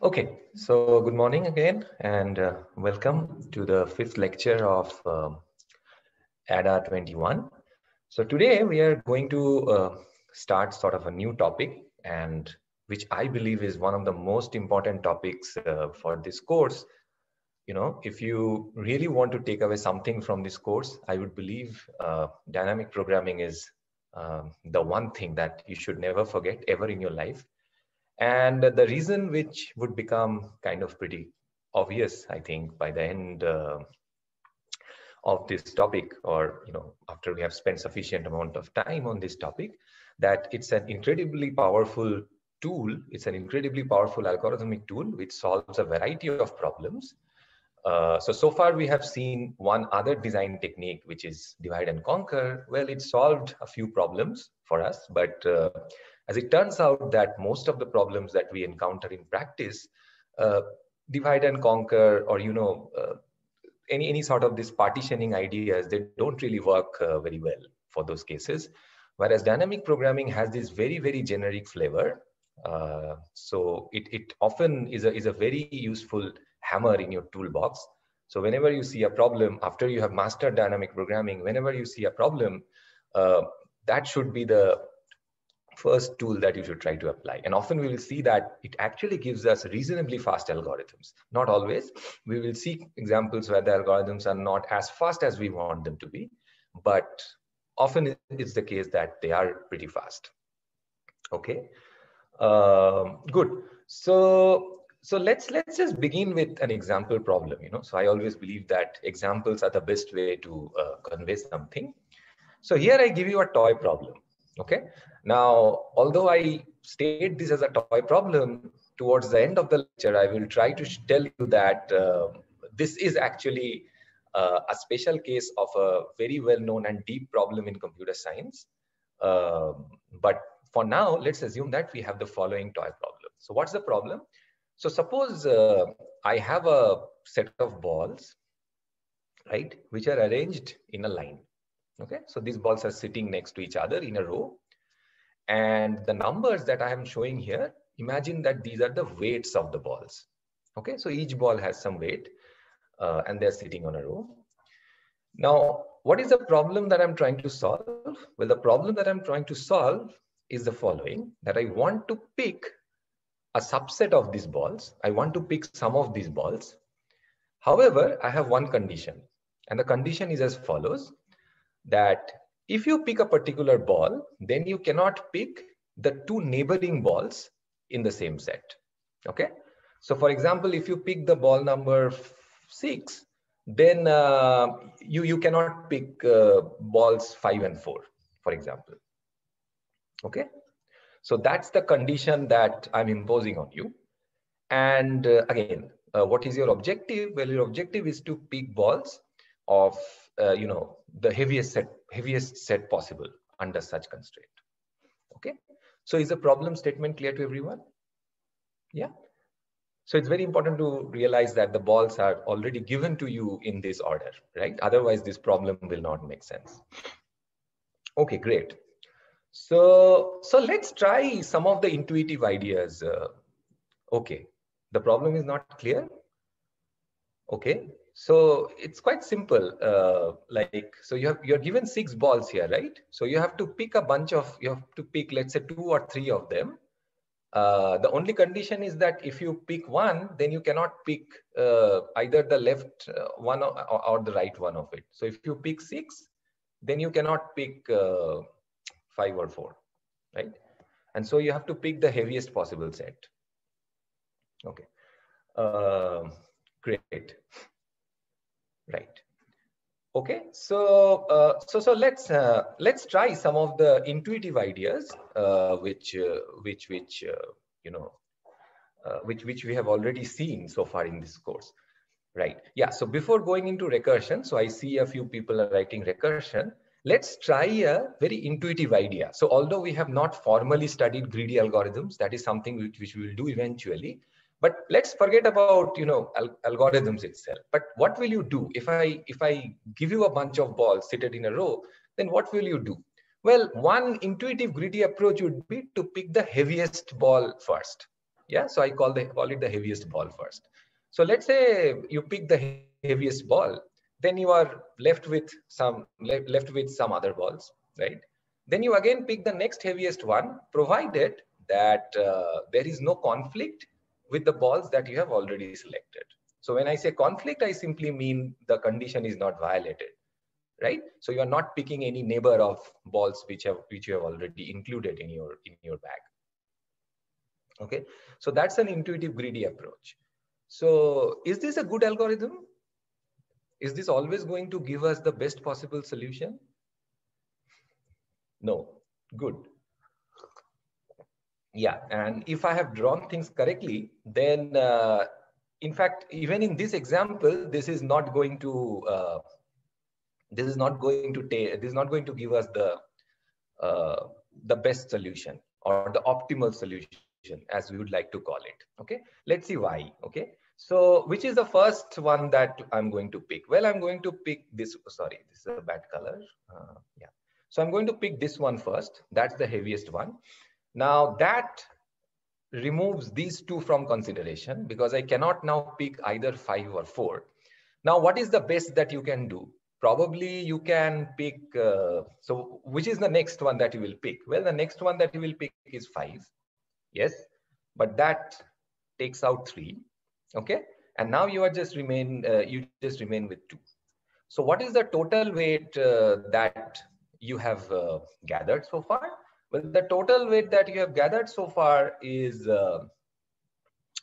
Okay, so good morning again, and welcome to the fifth lecture of ADA 21. So today we are going to start sort of a new topic, and which I believe is one of the most important topics for this course. You know, if you really want to take away something from this course, I would believe dynamic programming is the one thing that you should never forget ever in your life. And the reason which would become kind of pretty obvious, I think, by the end of this topic, or after we have spent sufficient amount of time on this topic, that it's an incredibly powerful tool. It's an incredibly powerful algorithmic tool which solves a variety of problems. So far we have seen one other design technique, which is divide and conquer. Well, it solved a few problems for us, but as it turns out that most of the problems that we encounter in practice, uh, divide and conquer, or any sort of this partitioning ideas, they don't really work very well for those cases. Whereas dynamic programming has this very generic flavor. So it often is a very useful hammer in your toolbox. So whenever you see a problem, after you have mastered dynamic programming, whenever you see a problem, uh, that should be the first tool that you should try to apply. And often we will see that it actually gives us reasonably fast algorithms. Not always. We will see examples where the algorithms are not as fast as we want them to be, but often it's the case that they are pretty fast. Okay, good. So let's just begin with an example problem. So I always believe that examples are the best way to convey something. So here I give you a toy problem. Okay. Now, although I state this as a toy problem, towards the end of the lecture, I will try to tell you that this is actually a special case of a very well-known and deep problem in computer science. But for now, let's assume that we have the following toy problem. So what's the problem? So suppose I have a set of balls, right, which are arranged in a line. Okay, so these balls are sitting next to each other in a row. And the numbers that I am showing here, imagine that these are the weights of the balls. Okay, so each ball has some weight and they're sitting on a row. Now, what is the problem that I'm trying to solve? Well, the problem that I'm trying to solve is the following, that I want to pick a subset of these balls. I want to pick some of these balls. However, I have one condition, and the condition is as follows, that if you pick a particular ball, then you cannot pick the two neighboring balls in the same set. Okay. So for example, if you pick the ball number 6, then you cannot pick balls 5 and 4, for example. Okay. So that's the condition that I'm imposing on you. And again, what is your objective? Well, your objective is to pick balls of the heaviest set possible under such constraint. Okay, so is the problem statement clear to everyone? Yeah. So it's very important to realize that the balls are already given to you in this order, right? Otherwise this problem will not make sense. Okay, great. So let's try some of the intuitive ideas. Okay, the problem is not clear. Okay, so it's quite simple. So you're given 6 balls here, right? So you have to pick let's say 2 or 3 of them. The only condition is that if you pick one, then you cannot pick either the left one or the right one of it. So if you pick 6, then you cannot pick 5 or 4, right? And so you have to pick the heaviest possible set. Okay. Great. Right. Okay. So let's try some of the intuitive ideas which we have already seen so far in this course. Right. Yeah. So before going into recursion, so I see a few people are writing recursion. Let's try a very intuitive idea. So although we have not formally studied greedy algorithms, that is something which we will do eventually. But let's forget about algorithms itself. But what will you do if I give you a bunch of balls seated in a row? Then what will you do? Well, one intuitive greedy approach would be to pick the heaviest ball first. Yeah, so I call it the heaviest ball first. So let's say you pick the heaviest ball, then you are left with some other balls, right? Then you again pick the next heaviest one, provided that there is no conflict with the balls that you have already selected. So when I say conflict, I simply mean the condition is not violated, right? So you are not picking any neighbor of balls which you have already included in your bag. Okay, so that's an intuitive greedy approach. So is this a good algorithm? Is this always going to give us the best possible solution? No. Good. Yeah, and if I have drawn things correctly, then in fact, even in this example, this is not going to give us the best solution or the optimal solution, as we would like to call it. Okay, let's see why. Okay, so which is the first one that I'm going to pick? Well, I'm going to pick this. Sorry, this is a bad color. Yeah, so I'm going to pick this one first. That's the heaviest one. Now that removes these two from consideration because I cannot now pick either 5 or 4. Now, what is the best that you can do? Probably you can pick, so which is the next one that you will pick? Well, the next one that you will pick is 5. Yes, but that takes out 3. Okay, and now you just remain with 2. So what is the total weight that you have gathered so far? Well, the total weight that you have gathered so far is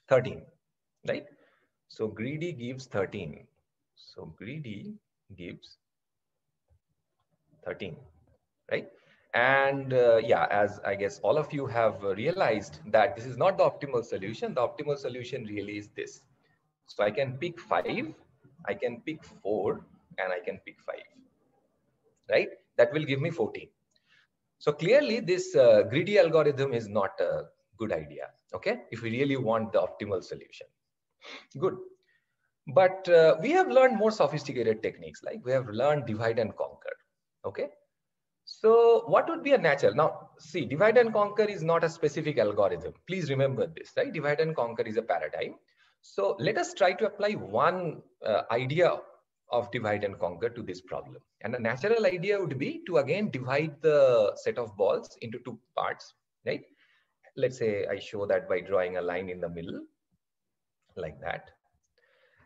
13, right? So greedy gives 13. So greedy gives 13, right? And yeah, as I guess all of you have realized that this is not the optimal solution. The optimal solution really is this. So I can pick 5, I can pick 4, and I can pick 5, right? That will give me 14. So clearly this greedy algorithm is not a good idea, okay? If we really want the optimal solution. Good. But we have learned more sophisticated techniques, like we have learned divide and conquer, okay? So what would be a natural? Now, see, divide and conquer is not a specific algorithm. Please remember this, right? Divide and conquer is a paradigm. So let us try to apply one idea of divide and conquer to this problem. And a natural idea would be to again divide the set of balls into 2 parts, right? Let's say I show that by drawing a line in the middle, like that.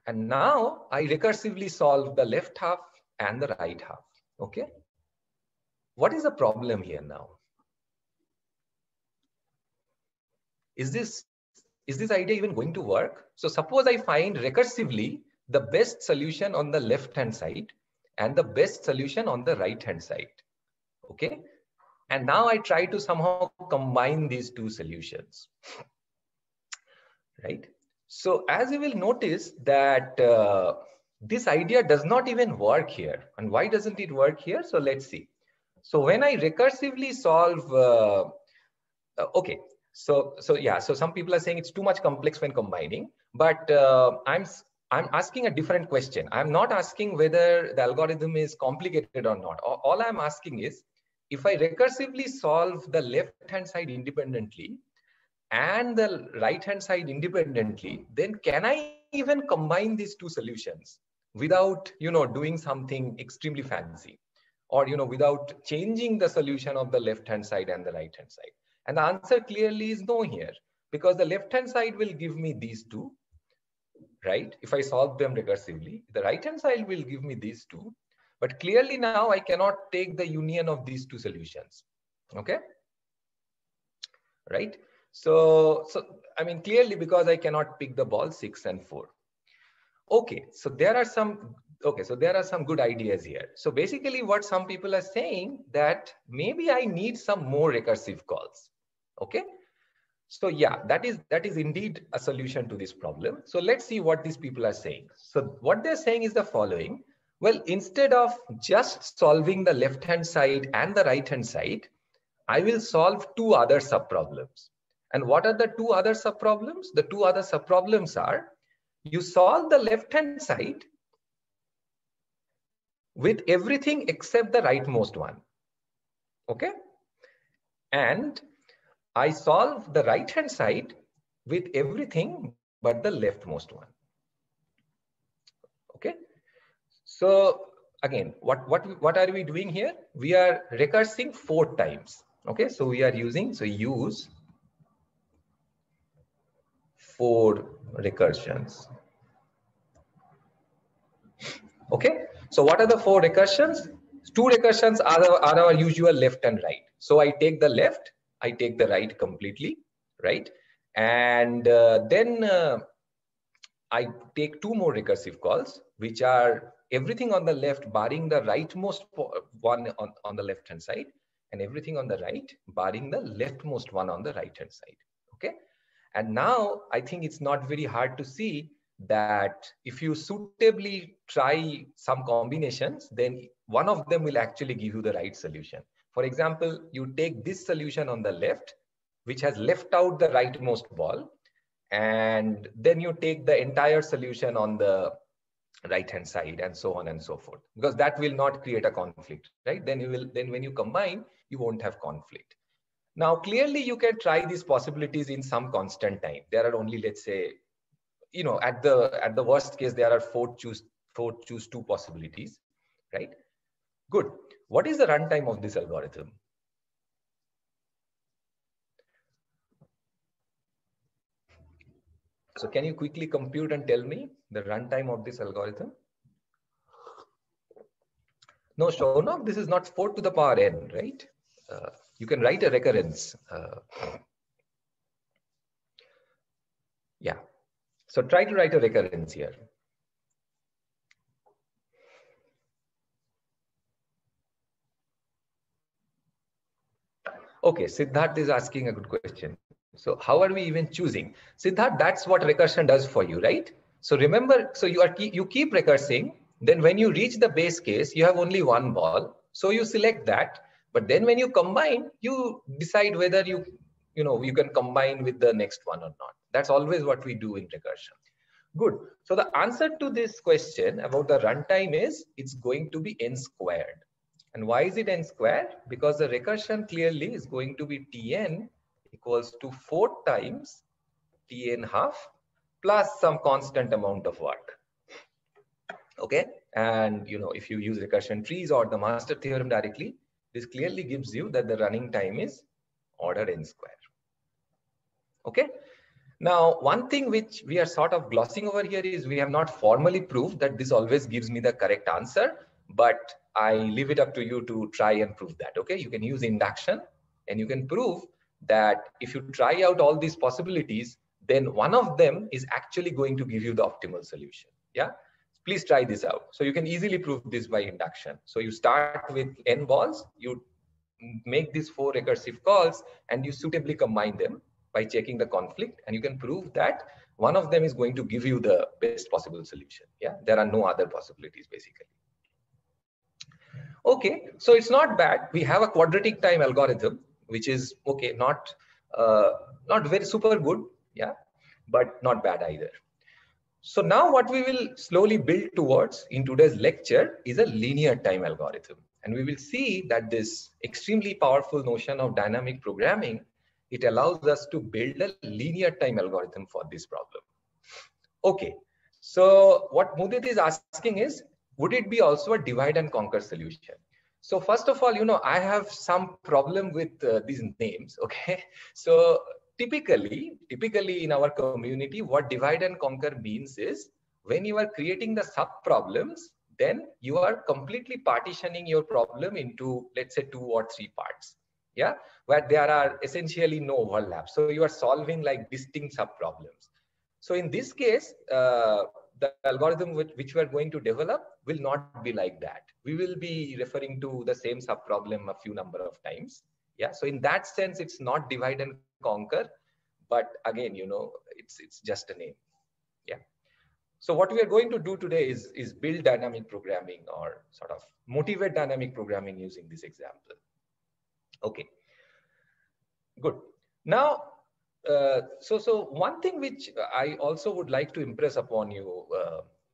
And now I recursively solve the left half and the right half, okay? What is the problem here now? Is this idea even going to work? So suppose I find recursively the best solution on the left-hand side and the best solution on the right-hand side, okay? And now I try to somehow combine these 2 solutions, right? So as you will notice that this idea does not even work here. And why doesn't it work here? So let's see. So when I recursively solve, okay, so yeah, so some people are saying it's too much complex when combining, but I'm asking a different question. I'm not asking whether the algorithm is complicated or not. All I'm asking is, if I recursively solve the left-hand side independently and the right-hand side independently, then can I even combine these 2 solutions without, doing something extremely fancy? Or without changing the solution of the left-hand side and the right-hand side? And the answer clearly is no here, because the left-hand side will give me these 2, right? If I solve them recursively, the right-hand side will give me these 2. But clearly now I cannot take the union of these 2 solutions, okay? Right? So I mean, clearly because I cannot pick the ball 6 and 4. Okay, so there are some good ideas here. So basically what some people are saying, that maybe I need some more recursive calls. Okay, so yeah, that is indeed a solution to this problem. So let's see what these people are saying. So what they're saying is the following. Well, instead of just solving the left-hand side and the right-hand side, I will solve 2 other subproblems. And what are the 2 other subproblems? The 2 other subproblems are, you solve the left-hand side with everything except the rightmost one, okay? And I solve the right-hand side with everything but the leftmost one. Okay. So again, what are we doing here? We are recursing 4 times. Okay. So we are using, so use 4 recursions. Okay. So what are the 4 recursions? 2 recursions are our usual left and right. So I take the left, I take the right completely, right? And then I take 2 more recursive calls, which are everything on the left barring the rightmost one on the left hand side, and everything on the right barring the leftmost one on the right hand side. Okay. And now I think it's not very hard to see that if you suitably try some combinations, then one of them will actually give you the right solution. For example, you take this solution on the left, which has left out the rightmost ball, and then you take the entire solution on the right hand side, and so on and so forth, because that will not create a conflict, right? Then when you combine, you won't have conflict. Now clearly you can try these possibilities in some constant time. There are only, let's say, you know, at the worst case there are 4 choose 2 possibilities, right? Good. What is the runtime of this algorithm? So can you quickly compute and tell me the runtime of this algorithm? No, Shaunak, this is not 4 to the power n, right? You can write a recurrence. Yeah. So try to write a recurrence here. Okay, Siddharth is asking a good question. So how are we even choosing? Siddharth, that's what recursion does for you, right? So remember, so you keep recursing. Then when you reach the base case, you have only one ball. So you select that. But then when you combine, you decide whether you can combine with the next one or not. That's always what we do in recursion. Good. So the answer to this question about the runtime is it's going to be n squared. And why is it n squared? Because the recursion clearly is going to be Tn equals to 4 times Tn half plus some constant amount of work. Okay. And if you use recursion trees or the master theorem directly, this clearly gives you that the running time is order n square. Okay. Now, one thing which we are sort of glossing over here is we have not formally proved that this always gives me the correct answer, but I leave it up to you to try and prove that. Okay, you can use induction and you can prove that if you try out all these possibilities, then one of them is actually going to give you the optimal solution. Yeah, please try this out. So you can easily prove this by induction. So you start with n balls, you make these 4 recursive calls, and you suitably combine them by checking the conflict, and you can prove that one of them is going to give you the best possible solution. Yeah, there are no other possibilities basically. Okay, so it's not bad. We have a quadratic time algorithm, which is okay, not very super good, yeah, but not bad either. So now what we will slowly build towards in today's lecture is a linear time algorithm. And we will see that this extremely powerful notion of dynamic programming, it allows us to build a linear time algorithm for this problem. Okay, so what Mudit is asking is, would it be also a divide and conquer solution? So first of all, I have some problem with these names, okay? So typically in our community, what divide and conquer means is when you are creating the sub-problems, then you are completely partitioning your problem into, let's say, 2 or 3 parts, yeah, where there are essentially no overlap. So you are solving like distinct sub-problems. So in this case, the algorithm which we are going to develop will not be like that. We will be referring to the same sub-problem a few number of times. Yeah. So in that sense, it's not divide and conquer, but again, it's just a name. Yeah. So what we are going to do today is build dynamic programming, or sort of motivate dynamic programming using this example. Okay. Good. Now, so one thing which I also would like to impress upon you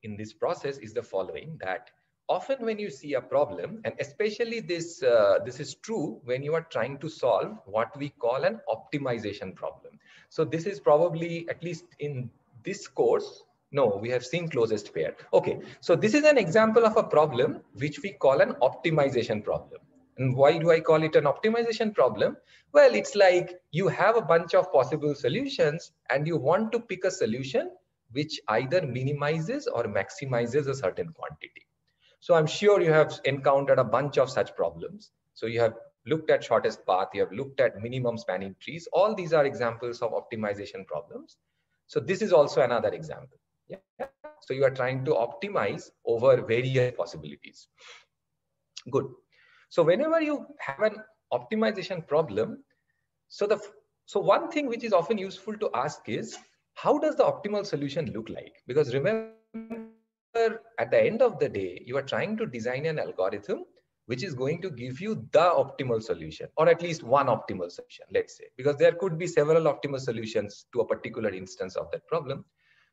in this process is the following, that often when you see a problem, and especially this is true when you are trying to solve what we call an optimization problem. So this is probably, at least in this course, no, we have seen closest pair. Okay, so this is an example of a problem which we call an optimization problem. And why do I call it an optimization problem? Well, it's like you have a bunch of possible solutions and you want to pick a solution which either minimizes or maximizes a certain quantity. So I'm sure you have encountered a bunch of such problems. So you have looked at shortest path, you have looked at minimum spanning trees. All these are examples of optimization problems. So this is also another example. Yeah. So you are trying to optimize over various possibilities. Good. So whenever you have an optimization problem, so one thing which is often useful to ask is, how does the optimal solution look like? Because remember, at the end of the day, you are trying to design an algorithm which is going to give you the optimal solution, or at least one optimal solution, let's say, because there could be several optimal solutions to a particular instance of that problem.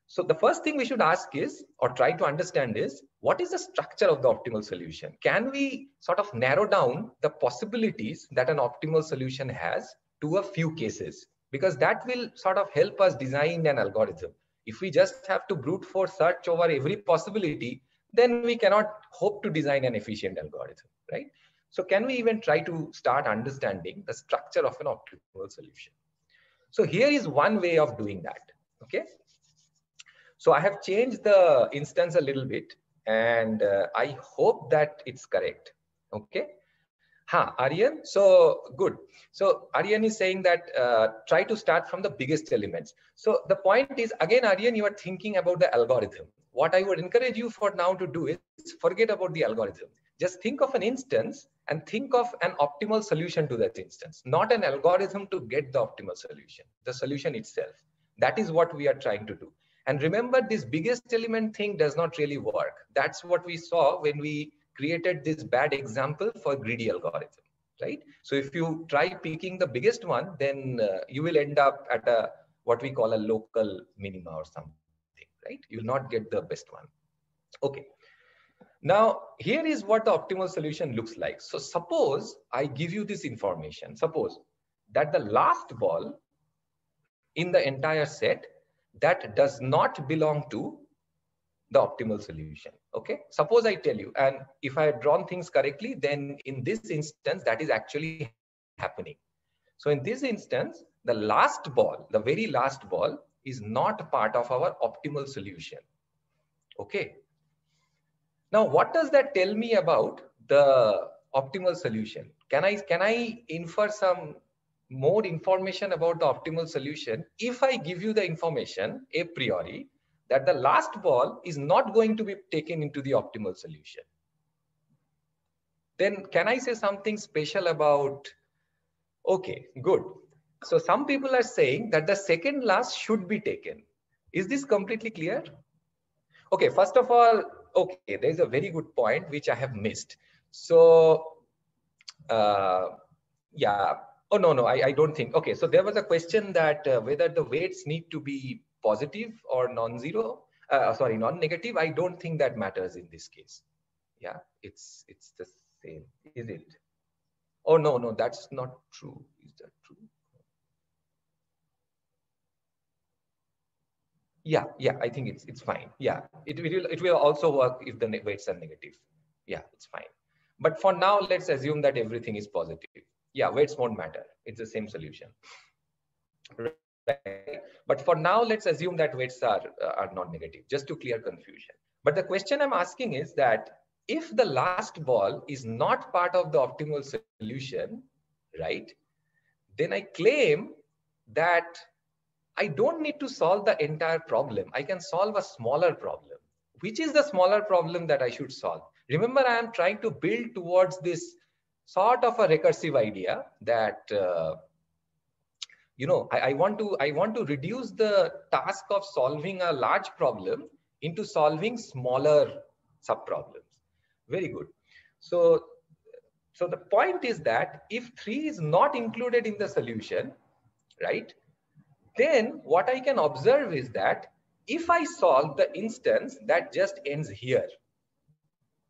So the first thing we should ask is, or try to understand is, what is the structure of the optimal solution? Can we sort of narrow down the possibilities that an optimal solution has to a few cases? Because that will sort of help us design an algorithm. If we just have to brute force search over every possibility, then we cannot hope to design an efficient algorithm, right? So can we even try to start understanding the structure of an optimal solution? So here is one way of doing that, okay? So I have changed the instance a little bit, and I hope that it's correct, okay? Aryan, so good. So Aryan is saying that try to start from the biggest elements. So the point is, again, Aryan, you are thinking about the algorithm. What I would encourage you for now to do is forget about the algorithm. Just think of an instance and think of an optimal solution to that instance, not an algorithm to get the optimal solution, the solution itself. That is what we are trying to do. And remember, this biggest element thing does not really work. That's what we saw when we created this bad example for greedy algorithm, right? So if you try picking the biggest one, then you will end up at a what we call a local minima or something, right? You will not get the best one. Okay. Now, here is what the optimal solution looks like. So suppose I give you this information. Suppose that the last ball in the entire set that does not belong to the optimal solution. Okay, suppose I tell you, and if I had drawn things correctly, then in this instance that is actually happening. So in this instance, the last ball, the very last ball, is not part of our optimal solution. Okay, now what does that tell me about the optimal solution? Can I infer some more information about the optimal solution if I give you the information a priori that the last ball is not going to be taken into the optimal solution? Then can I say something special about, okay, good. So some people are saying that the second last should be taken. Is this completely clear? Okay, first of all, okay, there's a very good point which I have missed. So, yeah, oh, no, I don't think. Okay, so there was a question that whether the weights need to be positive or non-zero. Sorry, non-negative. I don't think that matters in this case. Yeah, it's the same, is it? Oh, no, that's not true. Is that true? Yeah, I think it's fine. Yeah, it will also work if the weights are negative. Yeah, it's fine. But for now, let's assume that everything is positive. Yeah, weights won't matter. It's the same solution. Right. But for now, let's assume that weights are not negative, just to clear confusion. But the question I'm asking is that if the last ball is not part of the optimal solution, right, then I claim that I don't need to solve the entire problem. I can solve a smaller problem. Which is the smaller problem that I should solve? Remember, I am trying to build towards this sort of a recursive idea that I want to reduce the task of solving a large problem into solving smaller subproblems. Very good. So the point is that if 3 is not included in the solution, right, then what I can observe is that if I solve the instance that just ends here,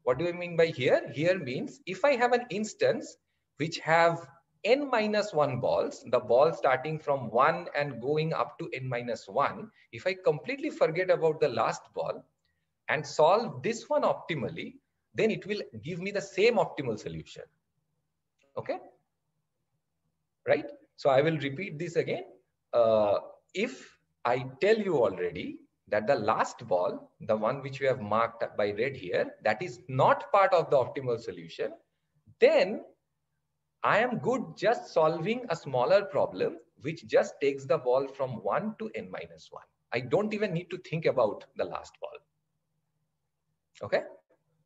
what do I mean by here? Here means if I have an instance which have n minus 1 balls, the ball starting from 1 and going up to n minus 1, if I completely forget about the last ball and solve this one optimally, then it will give me the same optimal solution. Okay, right? So I will repeat this again. If I tell you already that the last ball, the one which we have marked by red here, that is not part of the optimal solution, then I am good just solving a smaller problem which just takes the ball from 1 to n minus 1. I don't even need to think about the last ball. Okay,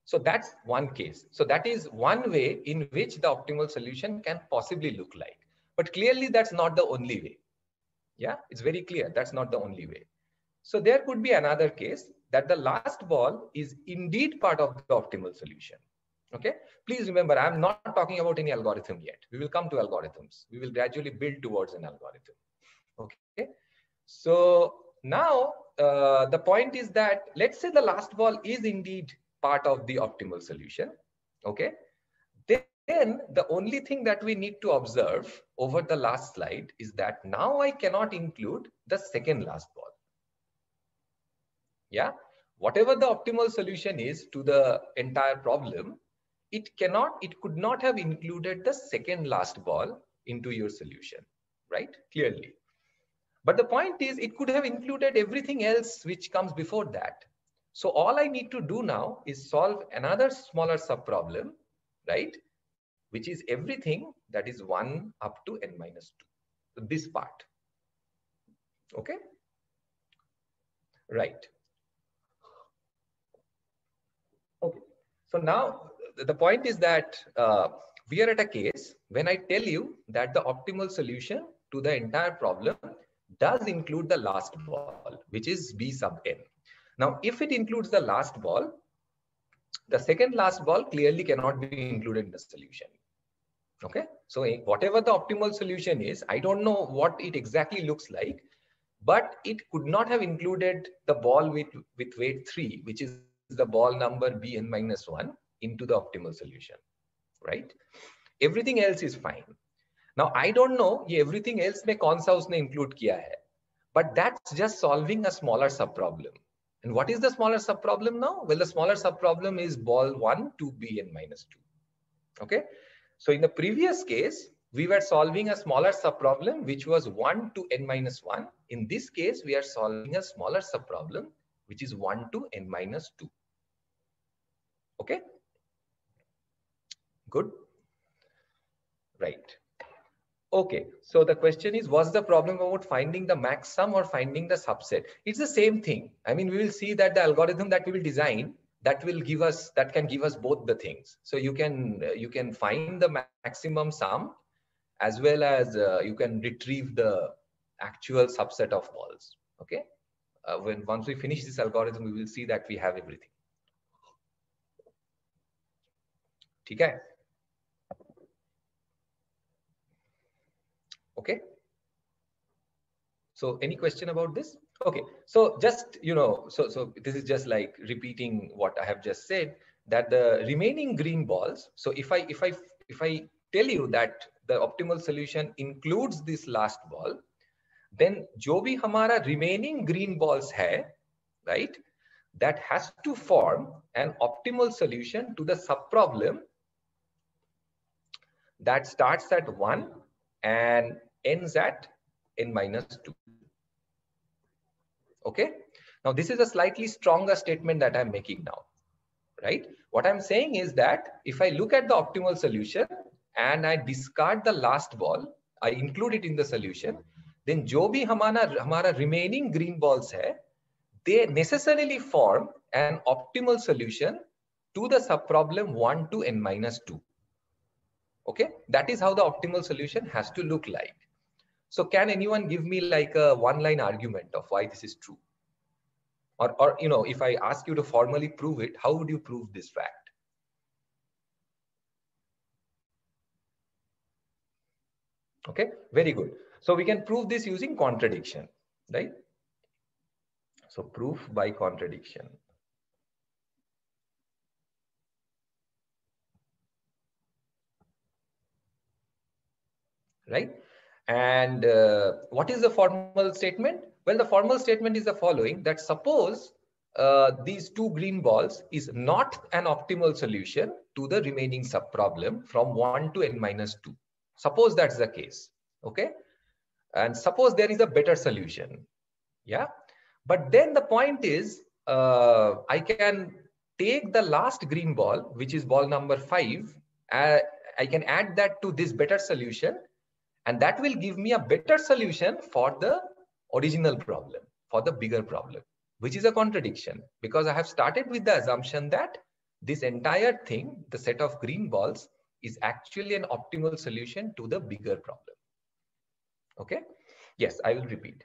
so that's one case. So that is one way in which the optimal solution can possibly look like. But clearly that's not the only way. Yeah, it's very clear that's not the only way. So there could be another case that the last ball is indeed part of the optimal solution. Okay, please remember, I'm not talking about any algorithm yet. We will come to algorithms. We will gradually build towards an algorithm. Okay, so now the point is that let's say the last ball is indeed part of the optimal solution. Okay, then the only thing that we need to observe over the last slide is that now I cannot include the second last ball. Yeah, whatever the optimal solution is to the entire problem, it could not have included the second last ball into your solution, right? Clearly. But the point is, it could have included everything else which comes before that. So all I need to do now is solve another smaller subproblem, right? Which is everything that is 1 up to n minus 2. This part. Okay? Right. Okay. So now the point is that we are at a case when I tell you that the optimal solution to the entire problem does include the last ball, which is b sub n. Now, if it includes the last ball, the second last ball clearly cannot be included in the solution. Okay, so whatever the optimal solution is, I don't know what it exactly looks like, but it could not have included the ball with weight 3, which is the ball number bn minus 1 into the optimal solution, right? Everything else is fine. Now, I don't know everything else mein kaun sa usne include kiya hai, but that's just solving a smaller subproblem. And what is the smaller subproblem now? Well, the smaller subproblem is ball 1 to bn minus 2. Okay, so in the previous case, we were solving a smaller subproblem, which was 1 to n minus 1. In this case, we are solving a smaller subproblem, which is 1 to n minus 2. Okay, good. Right. Okay, so the question is, was the problem about finding the max sum or finding the subset? It's the same thing. I mean, we will see that the algorithm that we will design that can give us both the things. So you can find the maximum sum as well as you can retrieve the actual subset of balls. Okay, once we finish this algorithm, we will see that we have everything. Okay. Okay. So any question about this? Okay. So just, so this is just like repeating what I have just said, that the remaining green balls. So if I tell you that the optimal solution includes this last ball, then जो भी हमारा remaining green balls है, right? That has to form an optimal solution to the subproblem that starts at 1 and ends at n minus 2. Okay. Now this is a slightly stronger statement that I'm making now, right? What I'm saying is that if I look at the optimal solution and I discard the last ball, I include it in the solution, then जो भी हमारा remaining green balls है, they necessarily form an optimal solution to the subproblem 1 to n minus 2. Okay, that is how the optimal solution has to look like. So can anyone give me like a one-line argument of why this is true? Or if I ask you to formally prove it, how would you prove this fact? Okay, very good. So we can prove this using contradiction, right? So proof by contradiction. right? And what is the formal statement? Well, the formal statement is the following, that suppose these two green balls is not an optimal solution to the remaining subproblem from 1 to n minus 2. Suppose that's the case, okay? And suppose there is a better solution, yeah? But then the point is, I can take the last green ball, which is ball number 5, I can add that to this better solution, and that will give me a better solution for the original problem, for the bigger problem, which is a contradiction, because I have started with the assumption that this entire thing, the set of green balls, is actually an optimal solution to the bigger problem. Okay? Yes, I will repeat.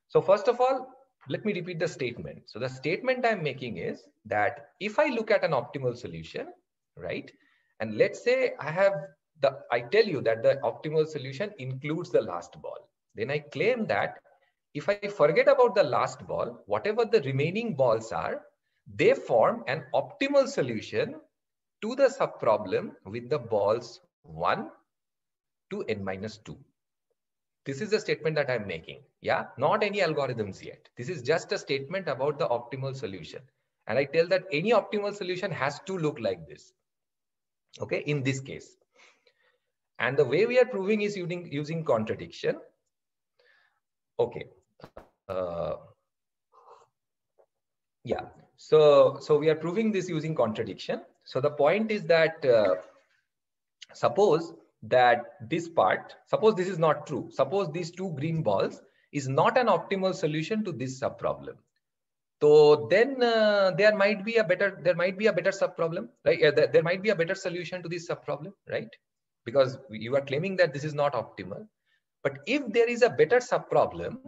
So first of all, let me repeat the statement. So the statement I'm making is that if I look at an optimal solution, right? And let's say I tell you that the optimal solution includes the last ball. Then I claim that if I forget about the last ball, whatever the remaining balls are, they form an optimal solution to the subproblem with the balls 1 to n minus 2. This is the statement that I'm making. Yeah, not any algorithms yet. This is just a statement about the optimal solution. And I tell that any optimal solution has to look like this. Okay, in this case. And the way we are proving is using contradiction. Okay. Yeah. So we are proving this using contradiction. So the point is that suppose that this part, suppose this is not true. Suppose these two green balls is not an optimal solution to this subproblem. So then there might be a better subproblem, right? There might be a better solution to this subproblem, right? Because you are claiming that this is not optimal. But if there is a better subproblem,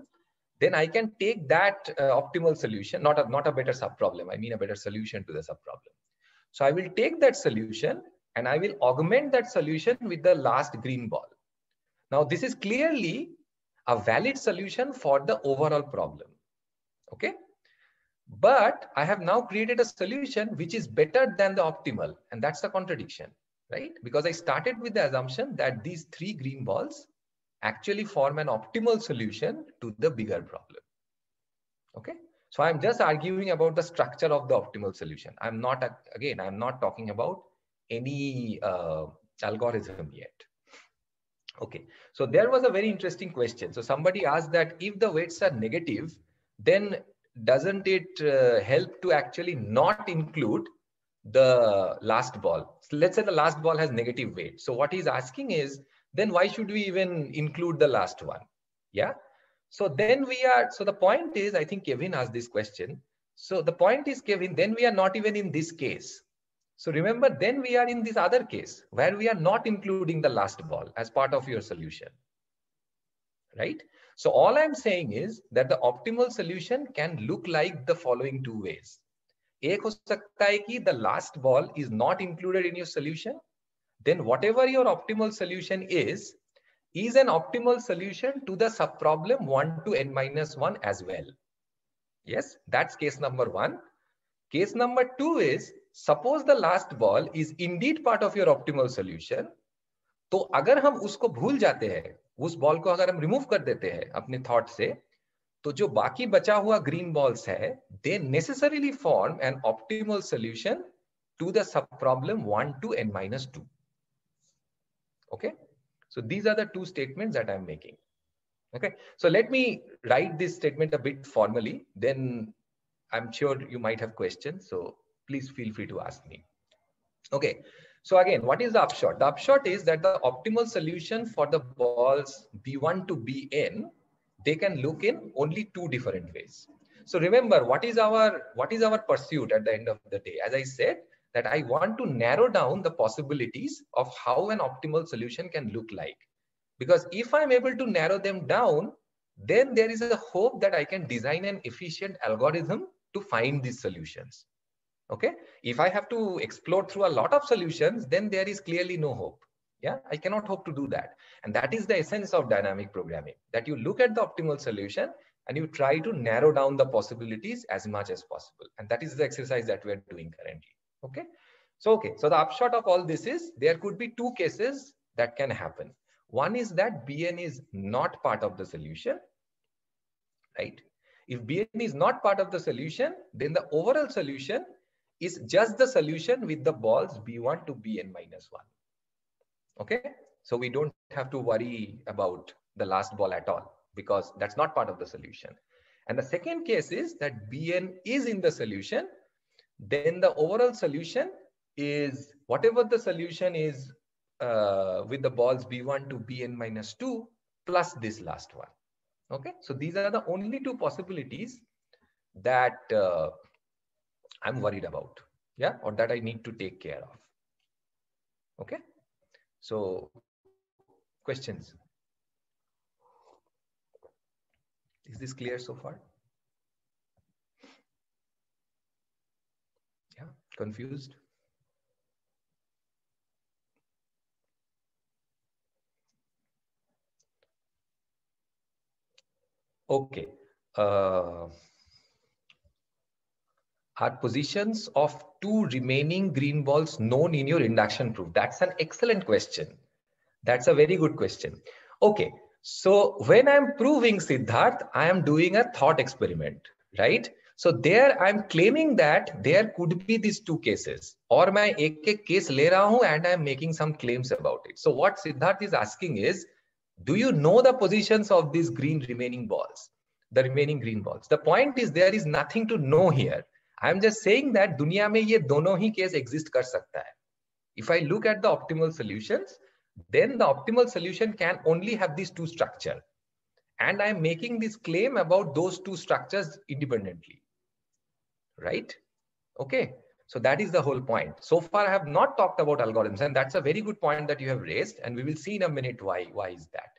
then I can take that optimal solution, not a better subproblem. I mean a better solution to the subproblem. So I will take that solution and I will augment that solution with the last green ball. Now this is clearly a valid solution for the overall problem. Okay. But I have now created a solution which is better than the optimal, and that's the contradiction, right? Because I started with the assumption that these three green balls actually form an optimal solution to the bigger problem. Okay, so I'm just arguing about the structure of the optimal solution. I'm not talking about any algorithm yet. Okay, so there was a very interesting question. So somebody asked that if the weights are negative, then doesn't it help to actually not include the last ball? So let's say the last ball has negative weight. So what he's asking is, then why should we even include the last one? Yeah. So then so the point is, I think Kevin asked this question. So the point is, Kevin, then we are not even in this case. So remember, then we are in this other case where we are not including the last ball as part of your solution, right? So all I'm saying is that the optimal solution can look like the following two ways. एक हो सकता है कि the last ball is not included in your solution. Then whatever your optimal solution is an optimal solution to the subproblem 1 to n minus 1 as well. Yes, that's case number 1. Case number 2 is, suppose the last ball is indeed part of your optimal solution. तो अगर हम उसको भूल जाते हैं, उस ball को अगर हम रिमूव कर देते हैं अपने थॉट से, तो जो बाकी बचा हुआ ग्रीन बॉल्स है, they necessarily form an optimal solution to the subproblem 1 to n minus 2. Okay, so these are the two statements that I'm making. Okay, so let me write this statement a bit formally, then I'm sure you might have questions, so please feel free to ask me. Okay, so again, what is the upshot? The upshot is that the optimal solution for the balls B1 to Bn, they can look in only two different ways. So remember, what is our pursuit at the end of the day? As I said, that I want to narrow down the possibilities of how an optimal solution can look like. Because if I'm able to narrow them down, then there is a hope that I can design an efficient algorithm to find these solutions. Okay, if I have to explore through a lot of solutions, then there is clearly no hope. Yeah, I cannot hope to do that. And that is the essence of dynamic programming, that you look at the optimal solution and you try to narrow down the possibilities as much as possible. And that is the exercise that we are doing currently. Okay, so the upshot of all this is there could be two cases that can happen. One is that Bn is not part of the solution, right? If Bn is not part of the solution, then the overall solution is just the solution with the balls B1 to Bn minus 1. Okay, so we don't have to worry about the last ball at all because that's not part of the solution. And the second case is that Bn is in the solution, then the overall solution is whatever the solution is with the balls B1 to Bn minus 2 plus this last one. Okay, so these are the only two possibilities that I'm worried about, yeah, or that I need to take care of. Okay, so questions? Is this clear so far? Yeah, confused? Okay. Are positions of two remaining green balls known in your induction proof? That's an excellent question. That's a very good question. Okay. So when I'm proving, Siddharth, I am doing a thought experiment, right? So there I'm claiming that there could be these two cases, or मैं एक case ले रहा हूं and I'm making some claims about it. So what Siddharth is asking is, do you know the positions of these green remaining balls, the remaining green balls? The point is there is nothing to know here. I'm just saying that दुनिया में ये दोनों ही case exist कर सकता है. If I look at the optimal solutions, then the optimal solution can only have these two structures. And I'm making this claim about those two structures independently, right? Okay. So that is the whole point. So far, I have not talked about algorithms, and that's a very good point that you have raised. And we will see in a minute why is that.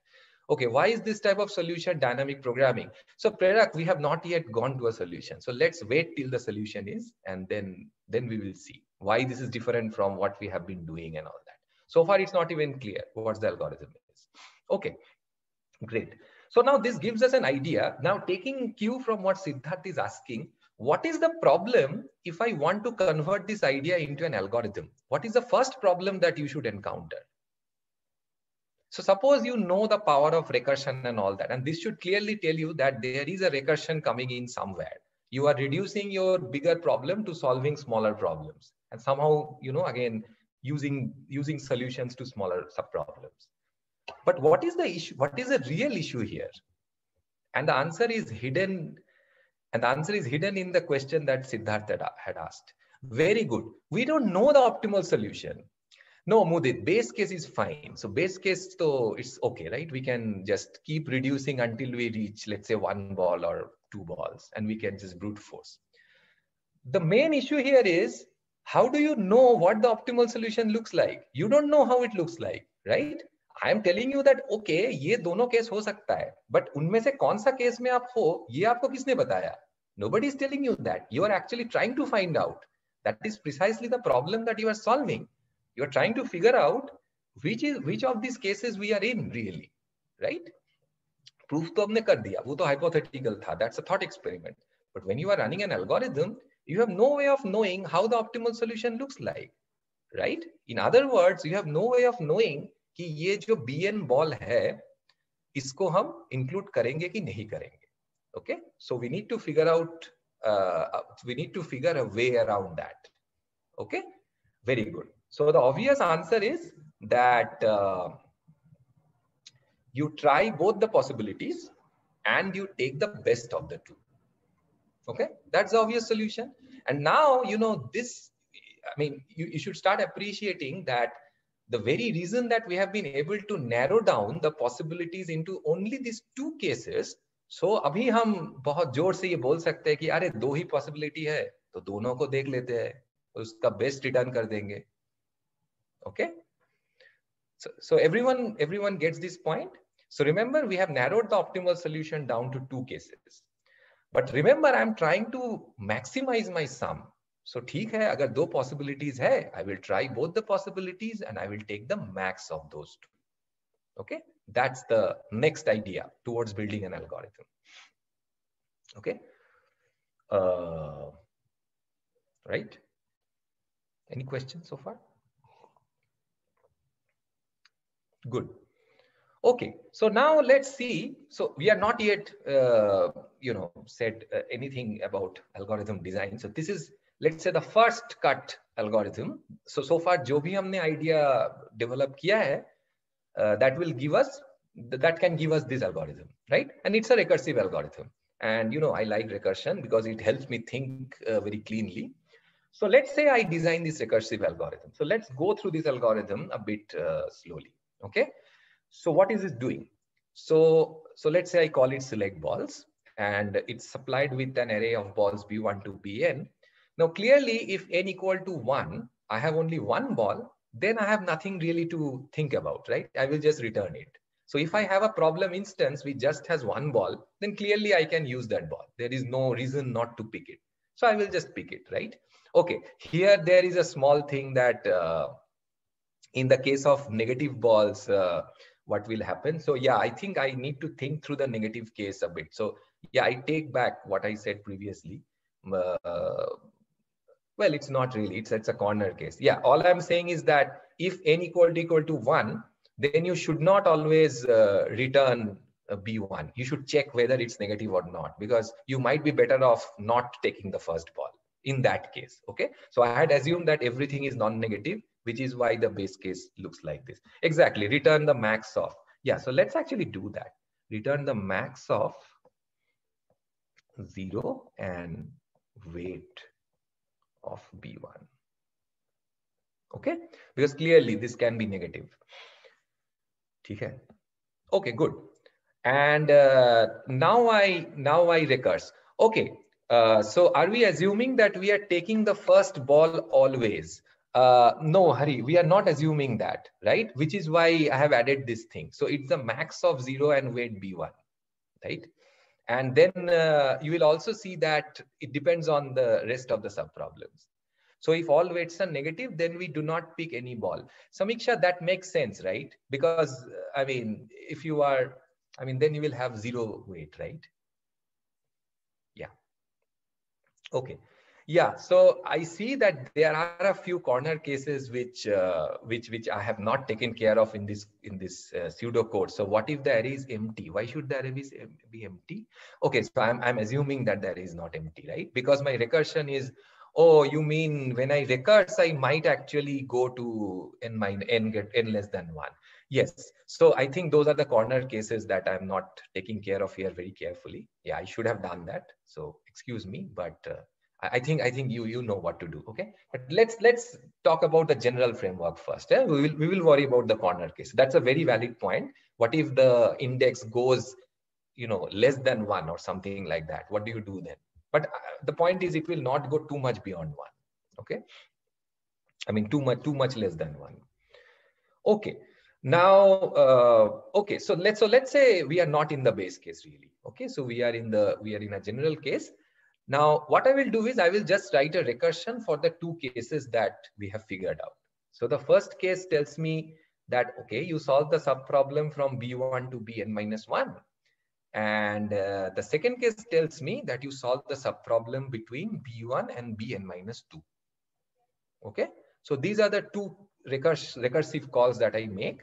Okay, why is this type of solution dynamic programming? So Prerak, we have not yet gone to a solution. So let's wait till the solution is, and then we will see why this is different from what we have been doing and all that. So far, it's not even clear what the algorithm is. Okay, great. So now this gives us an idea. Now taking cue from what Siddharth is asking, what is the problem if I want to convert this idea into an algorithm? What is the first problem that you should encounter? So suppose you know the power of recursion and all that, and this should clearly tell you that there is a recursion coming in somewhere. You are reducing your bigger problem to solving smaller problems, and somehow, you know, again, using solutions to smaller sub-problems. But what is the issue? What is the real issue here? And the answer is hidden. And the answer is hidden in the question that Siddharth had asked. Very good. We don't know the optimal solution. No, Mudit, base case is fine. So base case, so it's okay, right? We can just keep reducing until we reach, let's say, one ball or two balls, and we can just brute force. The main issue here is, how do you know what the optimal solution looks like? You don't know how it looks like, right? I am telling you that, okay, ये दोनों case हो सकता है, but उनमें से कौन सा case में आप हो, ये आपको किसने बताया? Nobody is telling you that. You are actually trying to find out. That is precisely the problem that you are solving. You are trying to figure out which of these cases we are in really, right? Proof तो हमने कर दिया, वो तो hypothetical था. That's a thought experiment. But when you are running an algorithm, you have no way of knowing how the optimal solution looks like, right? In other words, you have no way of knowing कि ये जो BN ball है, इसको हम include करेंगे कि नहीं करेंगे. Okay, so we need to figure out, we need to figure a way around that. Okay, very good. So the obvious answer is that you try both the possibilities and you take the best of the two. Okay, that's the obvious solution. And now, you know, this, I mean, you should start appreciating that the very reason that we have been able to narrow down the possibilities into only these two cases. So अभी हम बहुत जोर से ये बोल सकते हैं कि अरे दो ही possibility है, तो दोनों को देख लेते हैं, उसका best return कर देंगे. Okay. So everyone gets this point. So remember, we have narrowed the optimal solution down to two cases. But remember, I'm trying to maximize my sum. So ठीक है, अगर दो possibilities है, I will try both the possibilities and I will take the max of those two. Okay, that's the next idea towards building an algorithm. Okay, right? Any questions so far? Good. Okay, so now let's see. So we are not yet, said anything about algorithm design. So this is, let's say, the first cut algorithm. So far, जो भी हमने idea develop किया है, that will give us, that can give us this algorithm, right? And it's a recursive algorithm. And I like recursion because it helps me think very cleanly. So let's say I design this recursive algorithm. So let's go through this algorithm a bit slowly. Okay. So what is it doing? So let's say I call it select balls, and it's supplied with an array of balls B1 to Bn. Now clearly, if n equal to 1, I have only one ball, then I have nothing really to think about, right? I will just return it. So if I have a problem instance which just has one ball, then clearly I can use that ball. There is no reason not to pick it. So I will just pick it, right? Okay, here there is a small thing that in the case of negative balls, what will happen? So yeah, I think I need to think through the negative case a bit. So yeah, I take back what I said previously. Well, it's not really, it's a corner case. Yeah, all I'm saying is that if n equal to 1, then you should not always return B1. You should check whether it's negative or not, because you might be better off not taking the first ball in that case. Okay, so I had assumed that everything is non-negative, which is why the base case looks like this. Exactly, return the max of. Yeah, so let's actually do that. Return the max of 0 and weight of B1. Okay, because clearly this can be negative. Okay, okay, good. And now I recurse. Okay, so are we assuming that we are taking the first ball always? No, Hari, we are not assuming that, right? Which is why I have added this thing. So it's the max of 0 and weight B1, right? And then you will also see that it depends on the rest of the subproblems. So if all weights are negative, then we do not pick any ball. Samiksha, that makes sense, right? Because, I mean, if you are, I mean, then you will have 0 weight, right? Yeah. Okay. Yeah. So I see that there are a few corner cases which I have not taken care of in this pseudo code. So what if the array is empty? Why should the array be empty? Okay. So I'm assuming that the array is not empty, right? Because my recursion is, oh, you mean when I recurse, I might actually go to get n less than 1. Yes. So I think those are the corner cases that I'm not taking care of here very carefully. Yeah, I should have done that. So excuse me, but I think you know what to do. Okay, but let's talk about the general framework first. We will worry about the corner case. That's a very valid point. What if the index goes, less than 1 or something like that? What do you do then? But the point is, it will not go too much beyond 1. Okay, I mean too much less than 1. Okay. Now, okay, so let's say we are not in the base case really. Okay, so we are in a general case. Now, what I will do is I will just write a recursion for the two cases that we have figured out. So the first case tells me that, okay, you solve the subproblem from B1 to Bn minus 1. And the second case tells me that you solve the subproblem between B1 and Bn minus 2. Okay, so these are the two recursive calls that I make.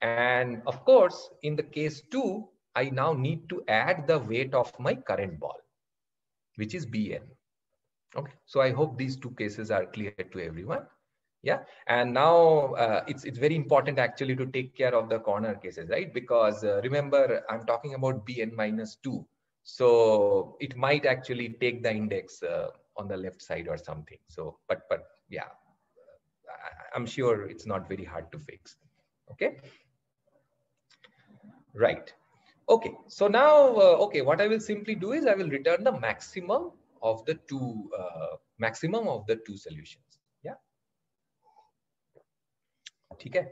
And of course, in the case 2, I now need to add the weight of my current ball, which is Bn. Okay, so I hope these two cases are clear to everyone. Yeah, and now it's very important actually to take care of the corner cases, right? Because remember, I'm talking about Bn minus 2. So it might actually take the index on the left side or something. So, but yeah, I'm sure it's not very hard to fix. Okay. Right. Okay. So now, okay, what I will simply do is I will return the maximum of the two solutions. Yeah. Okay.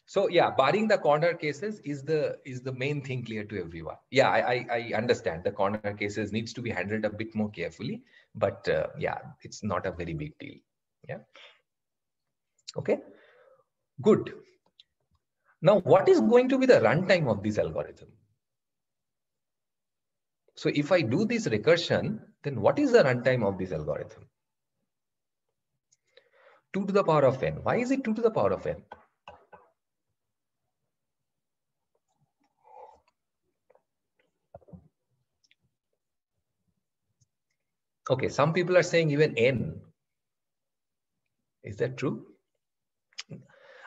So yeah, barring the corner cases is the main thing clear to everyone. Yeah, I understand the corner cases needs to be handled a bit more carefully, but yeah, it's not a very big deal. Yeah. Okay. Good. Now, what is going to be the runtime of this algorithm? So if I do this recursion, then what is the runtime of this algorithm? 2 to the power of n. Why is it 2 to the power of n? Okay, some people are saying even n. Is that true?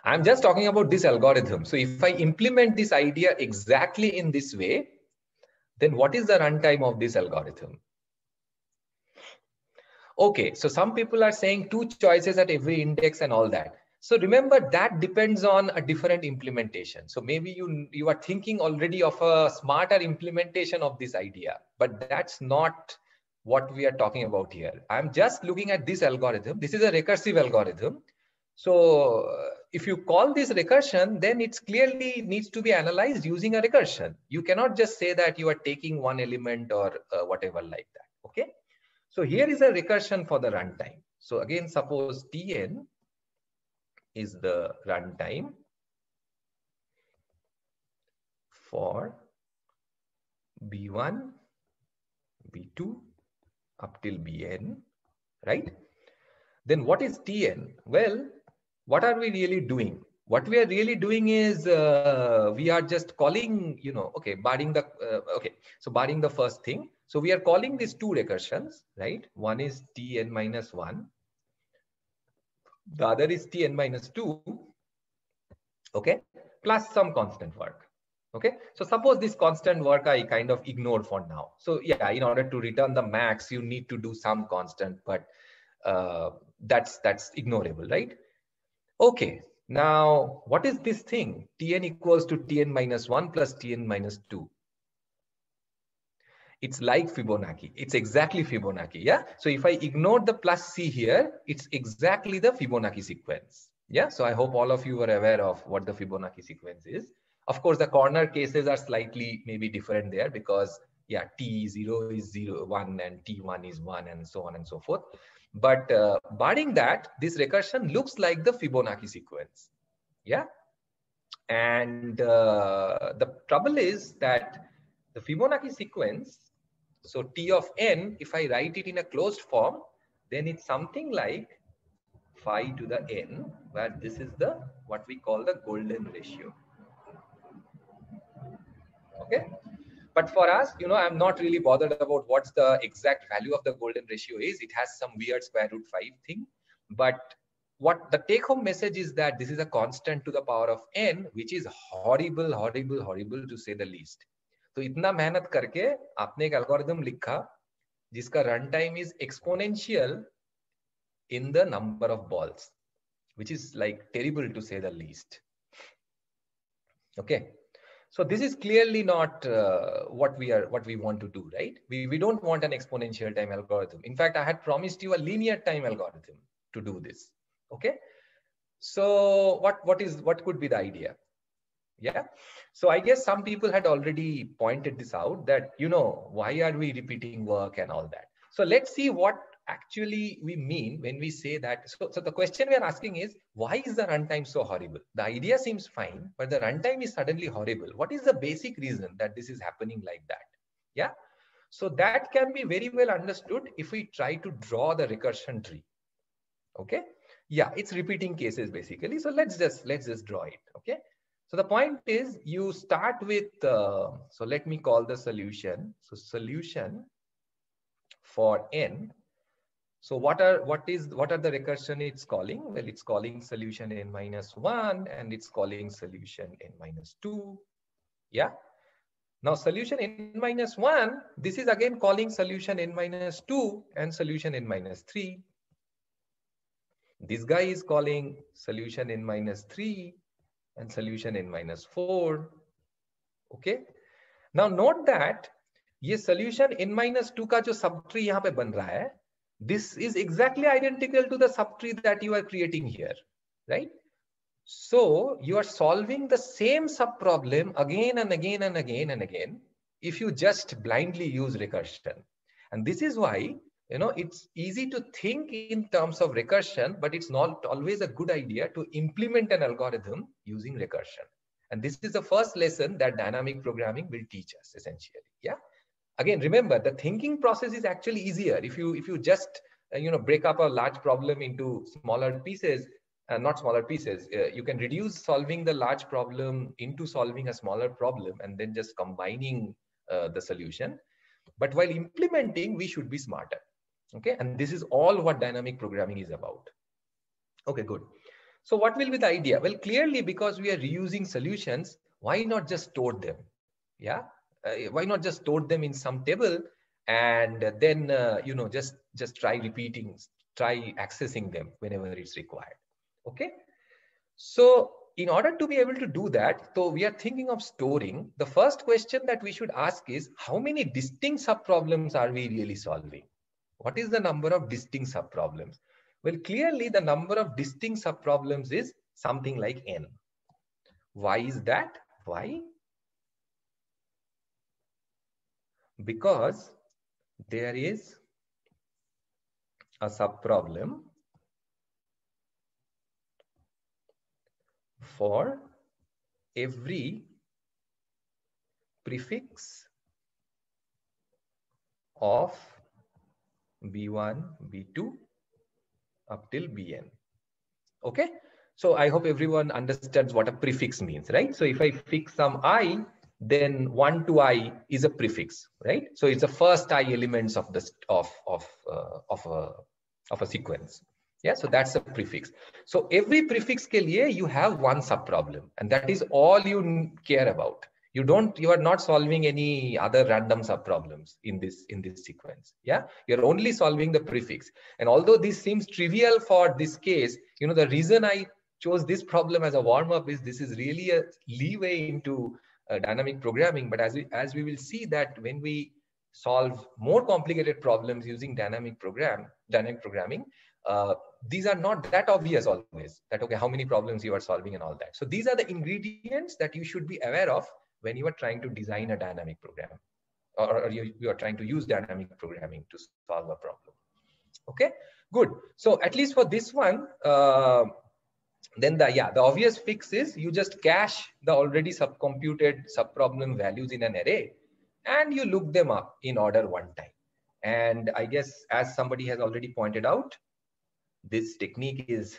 I'm just talking about this algorithm. So if I implement this idea exactly in this way, then what is the runtime of this algorithm? Okay, so some people are saying 2 choices at every index and all that. So remember, that depends on a different implementation. So maybe you are thinking already of a smarter implementation of this idea, but that's not what we are talking about here. I'm just looking at this algorithm. This is a recursive algorithm. So if you call this recursion, then it's clearly needs to be analyzed using a recursion. You cannot just say that you are taking one element or whatever like that. Okay. So here is a recursion for the runtime. So again, suppose Tn is the runtime for B1, B2 up till Bn, right? Then what is Tn? Well, what are we really doing? What we are really doing is we are just calling, okay, barring the, so barring the first thing. So we are calling these 2 recursions, right? One is Tn minus 1. The other is Tn minus 2, okay, plus some constant work. Okay, so suppose this constant work I kind of ignore for now. So yeah, in order to return the max, you need to do some constant, but that's ignorable, right? Okay, now what is this thing? Tn equals to Tn minus 1 plus Tn minus 2. It's like Fibonacci. It's exactly Fibonacci, yeah? So if I ignore the plus C here, it's exactly the Fibonacci sequence. Yeah, so I hope all of you are aware of what the Fibonacci sequence is. Of course, the corner cases are slightly maybe different there because, yeah, T0 is 0, 1 and T1 is 1 and so on and so forth. But barring that, this recursion looks like the Fibonacci sequence. Yeah. And the trouble is that the Fibonacci sequence, so T of n, if I write it in a closed form, then it's something like phi to the n, where this is the what we call the golden ratio. Okay. But for us, I'm not really bothered about what's the exact value of the golden ratio is. It has some weird square root 5 thing. But what the take home message is that this is a constant to the power of n, which is horrible, horrible, horrible to say the least. तो इतना मेहनत करके आपने एक algorithm लिखा जिसका run time is exponential in the number of balls, which is like terrible to say the least. Okay. So this is clearly not what we want to do, right? We don't want an exponential time algorithm. In fact, I had promised you a linear time algorithm to do this. Okay. So what could be the idea? Yeah. So I guess some people had already pointed this out that, why are we repeating work and all that? So let's see what actually we mean when we say that. So the question we are asking is, why is the runtime so horrible? The idea seems fine, but the runtime is suddenly horrible. What is the basic reason that this is happening like that? Yeah. So that can be very well understood if we try to draw the recursion tree. Okay. Yeah, it's repeating cases basically. So let's just draw it. Okay. So the point is you start with, so let me call the solution. So solution for n. So what are the recursion it's calling? Well, it's calling solution n minus 1 and it's calling solution n minus 2. Yeah. Now solution n minus 1, this is again calling solution n minus 2 and solution n minus 3. This guy is calling solution n minus 3 and solution n minus 4. Okay. Now note that ये solution n minus 2 का जो subtree यहाँ पे बन रहा है, this is exactly identical to the subtree that you are creating here, right? So you are solving the same subproblem again and again and again and again if you just blindly use recursion. And this is why, it's easy to think in terms of recursion, but it's not always a good idea to implement an algorithm using recursion. And this is the first lesson that dynamic programming will teach us essentially. Yeah. Again, remember the thinking process is actually easier if you just break up a large problem into smaller pieces. Not smaller pieces. You can reduce solving the large problem into solving a smaller problem and then just combining the solution. But while implementing, we should be smarter. Okay, and this is all what dynamic programming is about. Okay, good. So what will be the idea? Well, clearly, because we are reusing solutions, why not just store them? Yeah, why not just store them in some table, and then just try repeating, try accessing them whenever it's required. Okay, so in order to be able to do that, so we are thinking of storing. The first question that we should ask is, how many distinct subproblems are we really solving? What is the number of distinct subproblems? Well, clearly the number of distinct subproblems is something like n. Why is that? Why? Because there is a subproblem for every prefix of B1, B2 up till Bn. Okay, so I hope everyone understands what a prefix means, right? So if I fix some I, then 1 to I is a prefix, right? So it's the first I elements of the of a sequence. Yeah, so that's a prefix. So every prefix ke liye you have one subproblem, and that is all you care about. You are not solving any other random subproblems in this sequence. Yeah, you're only solving the prefix. And although this seems trivial for this case, the reason I chose this problem as a warm-up is this is really a leeway into dynamic programming. But as we will see that when we solve more complicated problems using dynamic programming, these are not that obvious always, that okay, how many problems you are solving and all that. So these are the ingredients that you should be aware of when you are trying to design a dynamic program, or you are trying to use dynamic programming to solve a problem. Okay, good. So at least for this one, then the obvious fix is you just cache the already subcomputed subproblem values in an array, and you look them up in order one time. And I guess, as somebody has already pointed out, this technique is,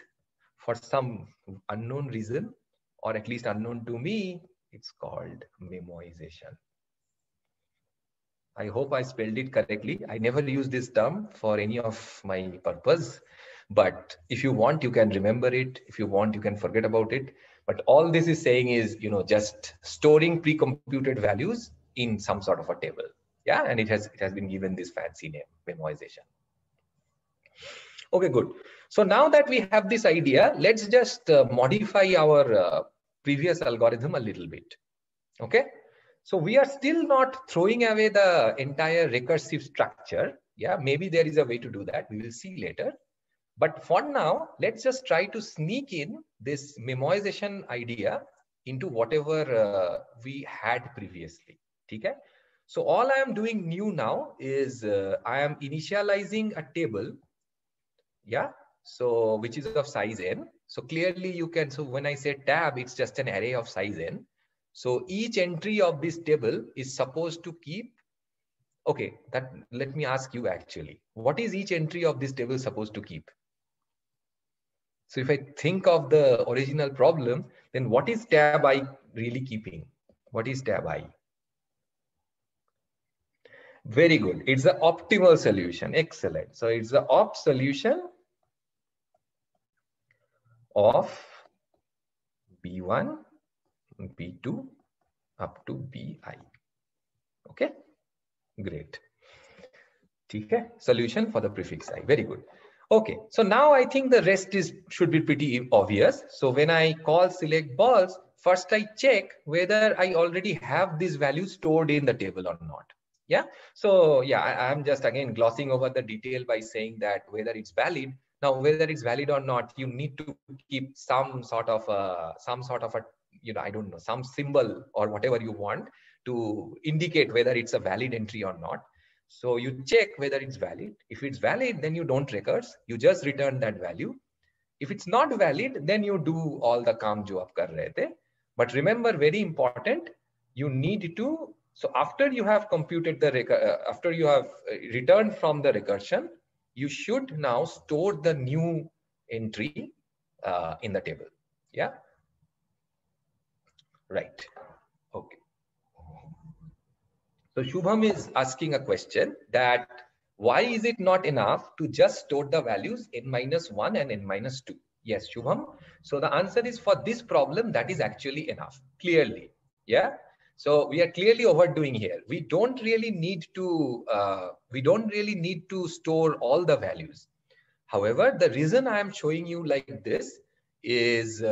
for some unknown reason, or at least unknown to me, it's called memoization. I hope I spelled it correctly. I never use this term for any of my purpose, but if you want, you can remember it. If you want, you can forget about it. But all this is saying is, just storing pre-computed values in some sort of a table. Yeah, and it has been given this fancy name, memoization. Okay, good. So now that we have this idea, let's just modify our previous algorithm a little bit. Okay. So we are still not throwing away the entire recursive structure. Yeah, maybe there is a way to do that. We will see later. But for now, let's just try to sneak in this memoization idea into whatever we had previously. Okay? So all I am doing new now is I am initializing a table. Yeah. So which is of size n. So clearly you can, so when I say tab, it's just an array of size n. So each entry of this table is supposed to keep, okay, that let me ask you actually, what is each entry of this table supposed to keep? So if I think of the original problem, then what is tab I really keeping? What is tab I? Very good. It's the optimal solution. Excellent. So it's the opt solution of B1, B2 up to BI. Okay, great. Okay, solution for the prefix I. Very good. Okay, so now I think the rest should be pretty obvious. So when I call select balls, first I check whether I already have these values stored in the table or not. Yeah, so yeah, I'm just again glossing over the detail by saying that whether it's valid. Now, whether it's valid or not, you need to keep some sort of a, I don't know, some symbol or whatever you want to indicate whether it's a valid entry or not. So you check whether it's valid. If it's valid, then you don't recurse. You just return that value. If it's not valid, then you do all the kaam jo aap kar rahe the. But remember, very important, you need to, so after you have computed after you have returned from the recursion, you should now store the new entry in the table. Yeah. Right. Okay. So Shubham is asking a question that Why is it not enough to just store the values n-1 and n-2? Yes, Shubham. So the answer is, for this problem, that is actually enough, clearly. Yeah. So we are clearly overdoing here. We don't really need to store all the values. However, the reason I am showing you like this is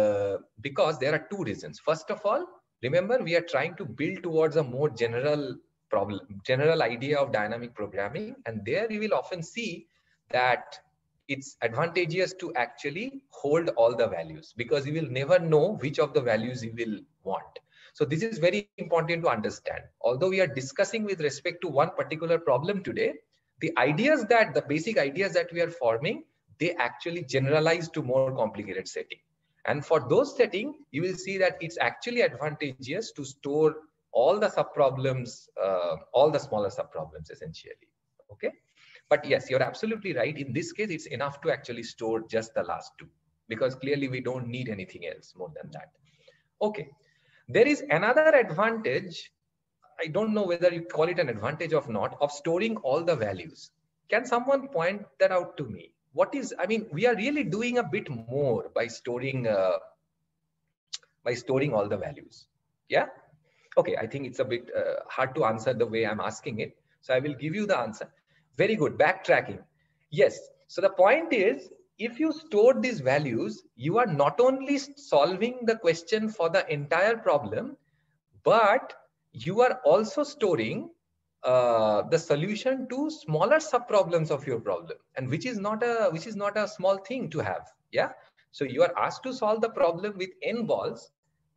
because there are two reasons. First of all, remember, we are trying to build towards a more general idea of dynamic programming, and there you will often see that it's advantageous to actually hold all the values, because you will never know which of the values you will want. So this is very important to understand. Although we are discussing with respect to one particular problem today, the basic ideas that we are forming, they actually generalize to more complicated setting. And for those settings, you will see that it's actually advantageous to store all the subproblems, all the smaller subproblems essentially. Okay. But yes, you're absolutely right. In this case, it's enough to actually store just the last two, because clearly we don't need anything else more than that. Okay. There is another advantage. I don't know whether you call it an advantage or not, of storing all the values. Can someone point that out to me? What is, I mean, we are really doing a bit more by storing all the values. Yeah. Okay. I think it's a bit hard to answer the way I'm asking it. So I will give you the answer. Very good. Backtracking. Yes. So the point is, if you store these values, you are not only solving the question for the entire problem, but you are also storing the solution to smaller subproblems of your problem, and which is not a small thing to have. Yeah. So you are asked to solve the problem with n balls,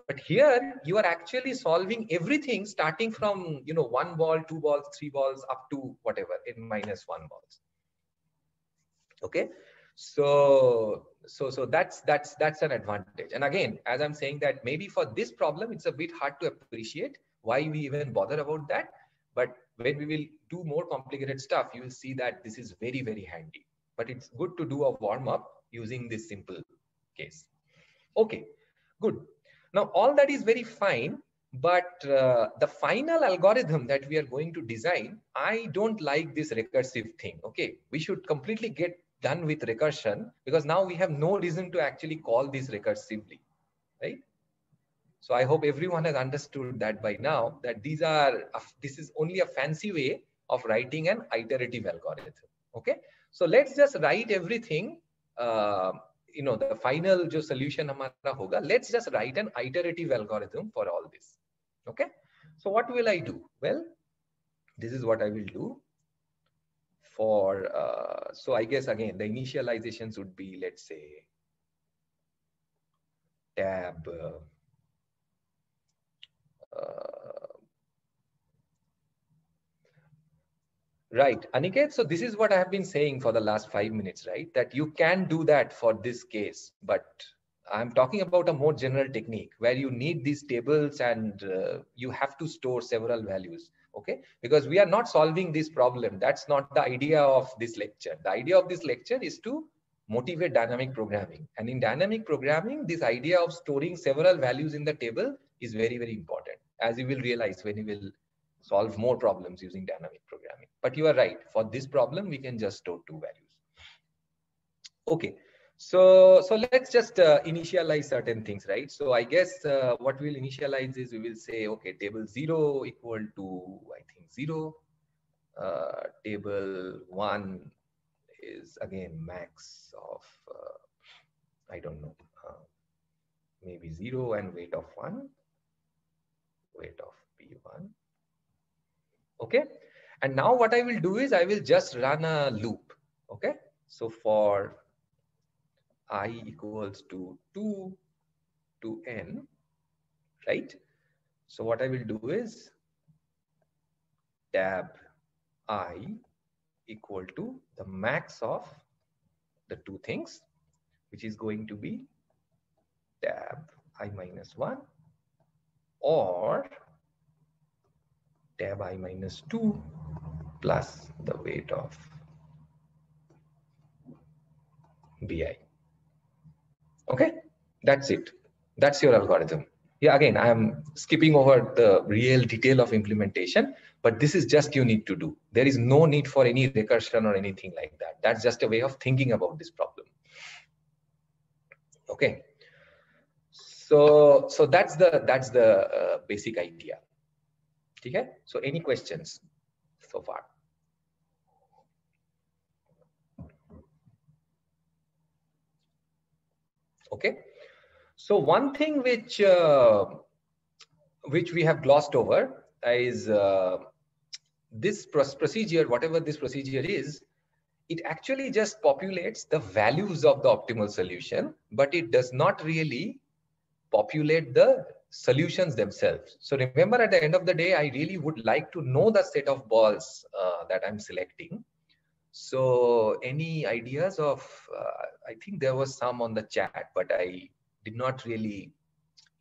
but here you are actually solving everything starting from 1 ball, 2 balls, 3 balls, up to whatever n-1 balls. Okay. So that's an advantage. And again, as I'm saying, that maybe for this problem, it's a bit hard to appreciate why we even bother about that. But when we will do more complicated stuff, you will see that this is very, very handy. But it's good to do a warm up using this simple case. Okay, good. Now, all that is very fine. But the final algorithm that we are going to design, I don't like this recursive thing. Okay, we should completely get done with recursion, because now we have no reason to actually call this recursively, right? So I hope everyone has understood that by now, that this is only a fancy way of writing an iterative algorithm. Okay, so let's just write everything. The final jo solution hamara hoga, let's just write an iterative algorithm for all this. Okay, so what will I do? Well, this is what I will do. For so I guess again the initializations would be, let's say, tab right, Aniket. So this is what I have been saying for the last 5 minutes, right? That you can do that for this case, but I'm talking about a more general technique where you need these tables and you have to store several values. Okay, because we are not solving this problem. That's not the idea of this lecture. The idea of this lecture is to motivate dynamic programming. And in dynamic programming, this idea of storing several values in the table is very, very important, as you will realize when you will solve more problems using dynamic programming. But you are right. For this problem, we can just store 2 values. Okay. So let's just initialize certain things, right? So I guess what we'll initialize is, we will say, okay, table 0 equal to, I think, 0. Table 1 is again max of, I don't know, maybe 0 and weight of 1, weight of P1. Okay. And now what I will do is, I will just run a loop. Okay. So for I equals to 2 to n, right? So what I will do is, tab I equal to the max of the 2 things, which is going to be tab I minus 1 or tab I minus 2 plus the weight of Bi. Okay, that's it. That's your algorithm. Yeah, again, I am skipping over the real detail of implementation, But this is just you need to do. There is no need for any recursion or anything like that. That's just a way of thinking about this problem. Okay. So that's the basic idea. Okay. So any questions so far? Okay. So one thing which we have glossed over is this procedure, whatever this procedure is, it actually just populates the values of the optimal solution, but it does not really populate the solutions themselves. So remember, at the end of the day, I really would like to know the set of balls that I'm selecting. So any ideas of, I think there was some on the chat, but I did not really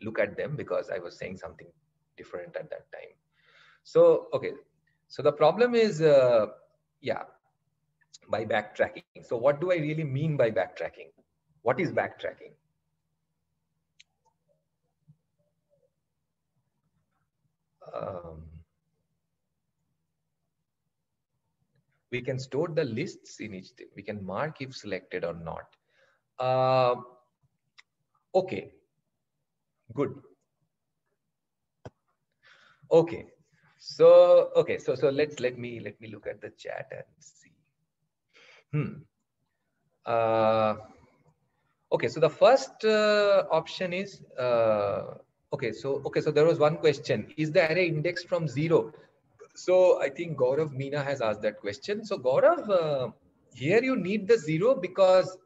look at them because I was saying something different at that time. So, okay. So the problem is, yeah, by backtracking. So what do I really mean by backtracking? What is backtracking? We can store the lists in each thing. We can mark if selected or not. Okay, good. Okay, so okay, so let me look at the chat and see. Okay, so the first option is okay. So there was one question: is the array indexed from 0? So I think Gaurav Meena has asked that question. So Gaurav, here you need the 0 because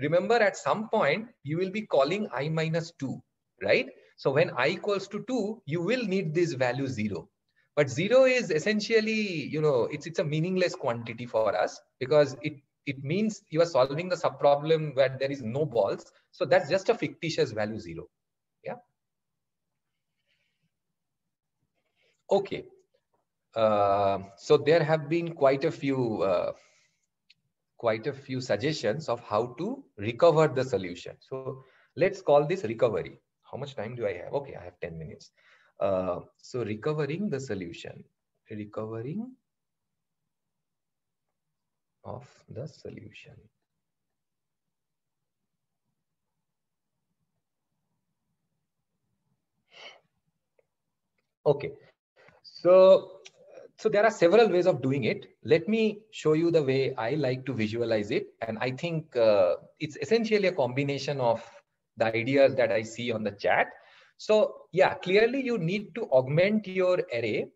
remember at some point you will be calling I minus 2, right? So when I equals to 2, you will need this value 0. But 0 is essentially, you know, it's a meaningless quantity for us because it means you are solving the subproblem where there is no balls. So that's just a fictitious value 0. Yeah. Okay. So there have been quite a few suggestions of how to recover the solution. So let's call this recovery. How much time do I have? Okay, I have 10 minutes. So recovering the solution, recovering of the solution. Okay, so there are several ways of doing it. Let me show you the way I like to visualize it. And I think it's essentially a combination of the ideas that I see on the chat. So yeah, clearly you need to augment your array.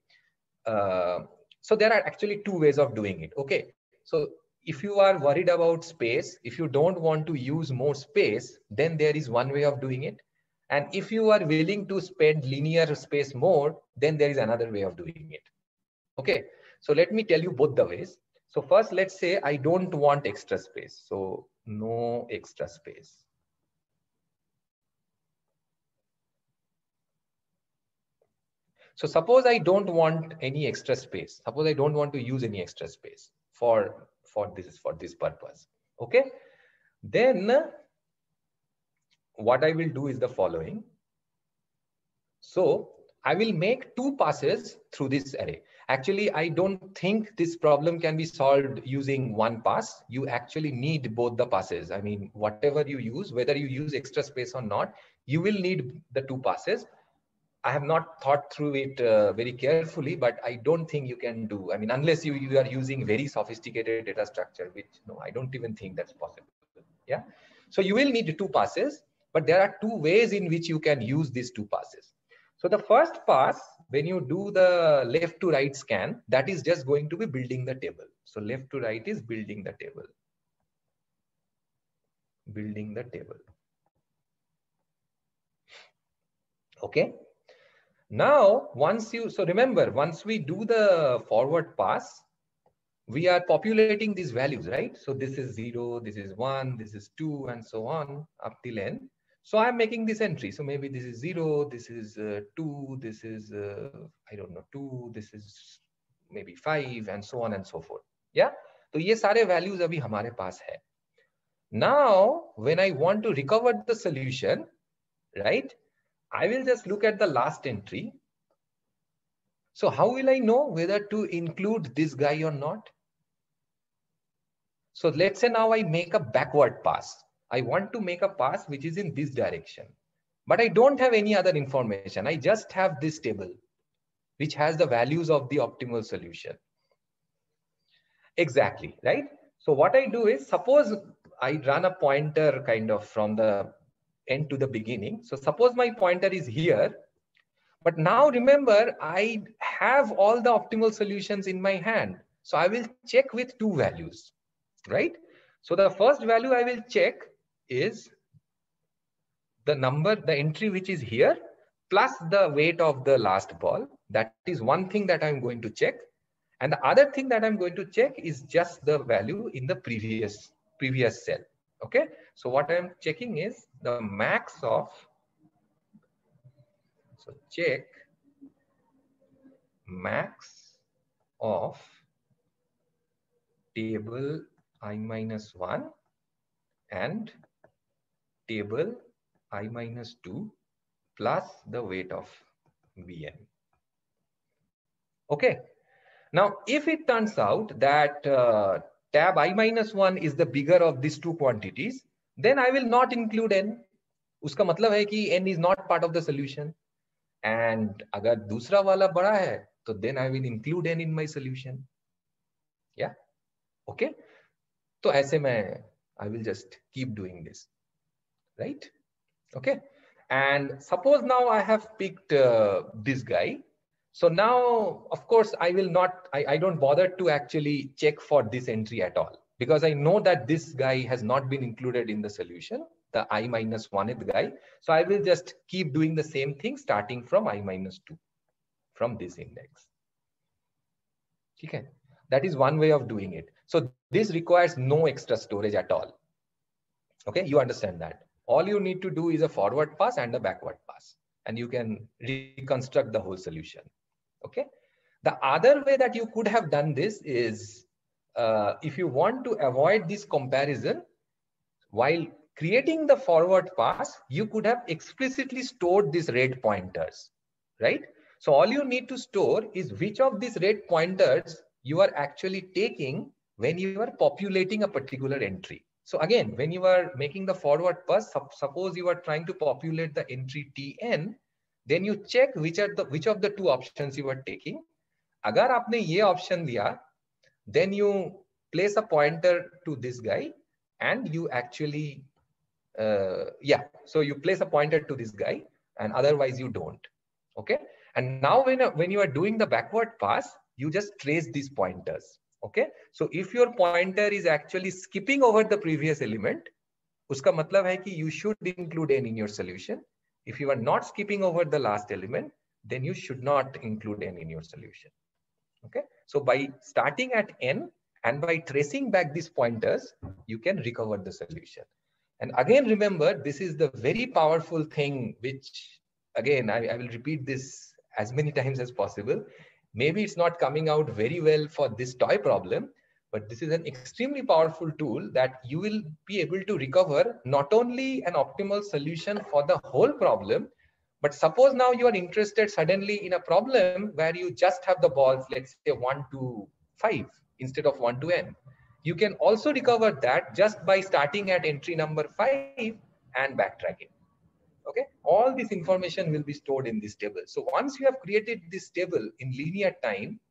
So there are actually two ways of doing it. Okay, so if you are worried about space, if you don't want to use more space, then there is one way of doing it. And if you are willing to spend linear space more, then there is another way of doing it. Okay, so let me tell you both the ways. So first, let's say I don't want extra space. So no extra space. So suppose I don't want any extra space. Suppose I don't want to use any extra space for this purpose. Okay, then what I will do is the following. So I will make two passes through this array. Actually, I don't think this problem can be solved using one pass. You actually need both the passes. I mean, whatever you use, whether you use extra space or not, you will need the two passes. I have not thought through it very carefully, but I don't think you can do. I mean, unless you are using very sophisticated data structure, which no, I don't even think that's possible. Yeah. So you will need two passes, but there are two ways in which you can use these two passes. So the first pass, when you do the left to right scan, that is just going to be building the table. So left to right is building the table. Building the table. Okay. Now, so remember, once we do the forward pass, we are populating these values, right? So this is 0, this is 1, this is 2, and so on up till n. So I'm making this entry. So maybe this is 0, this is 2, this is, I don't know, 2, this is maybe 5, and so on and so forth. Yeah. So ये सारे values अभी हमारे पास है. Now, when I want to recover the solution, right, I will just look at the last entry. So how will I know whether to include this guy or not? So let's say now I make a backward pass. I want to make a pass which is in this direction, but I don't have any other information. I just have this table, which has the values of the optimal solution. Exactly, right? So what I do is, suppose I run a pointer kind of from the end to the beginning. So suppose my pointer is here, but now remember, I have all the optimal solutions in my hand. So I will check with two values, right? So the first value I will check is the number, the entry which is here, plus the weight of the last ball. That is one thing that I'm going to check. And the other thing that I'm going to check is just the value in the previous cell. Okay. So what I'm checking is the max of, so check max of table I-1 and table I-2 plus the weight of Bn. Okay. Now, if it turns out that tab I-1 is the bigger of these two quantities, then I will not include n. Uska matlab hai ki n is not part of the solution. And agar dusra wala bada hai, so then I will include n in my solution. Yeah. Okay. So aise mein, I will just keep doing this. Right. Okay. And suppose now I have picked this guy. So now, of course, I will not, I don't bother to actually check for this entry at all, because I know that this guy has not been included in the solution, the I-1th guy. So I will just keep doing the same thing starting from I-2 from this index. Okay. That is one way of doing it. So this requires no extra storage at all. Okay, you understand that. All you need to do is a forward pass and a backward pass, and you can reconstruct the whole solution. Okay. The other way that you could have done this is, if you want to avoid this comparison, while creating the forward pass, you could have explicitly stored these red pointers, right? So all you need to store is which of these red pointers you are actually taking when you are populating a particular entry. So again, when you are making the forward pass, suppose you are trying to populate the entry Tn, then you check which of the two options you are taking. Agar aapne ye option diya, then you place a pointer to this guy and you actually, so you place a pointer to this guy and otherwise you don't. Okay. And now when you are doing the backward pass, you just trace these pointers. Okay. So if your pointer is actually skipping over the previous element, uska matlab hai ki you should include n in your solution. If you are not skipping over the last element, then you should not include n in your solution. Okay. So by starting at n and by tracing back these pointers, you can recover the solution. And again, remember, this is the very powerful thing, which again, I will repeat this as many times as possible. Maybe it's not coming out very well for this toy problem, but this is an extremely powerful tool that you will be able to recover not only an optimal solution for the whole problem, but suppose now you are interested suddenly in a problem where you just have the balls, let's say 1 to 5 instead of 1 to n. You can also recover that just by starting at entry number 5 and backtracking. Okay, all this information will be stored in this table. So once you have created this table in linear time,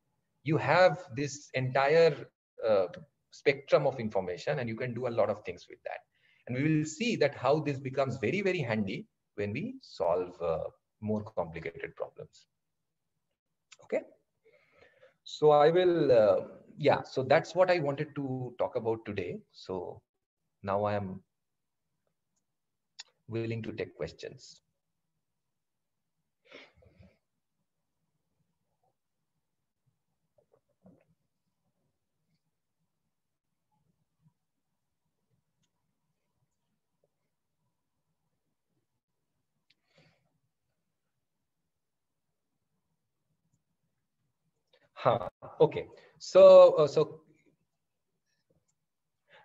you have this entire spectrum of information and you can do a lot of things with that. And we will see that how this becomes very, very handy when we solve more complicated problems. Okay. So I will, yeah, so that's what I wanted to talk about today. So now I am willing to take questions. Okay. So,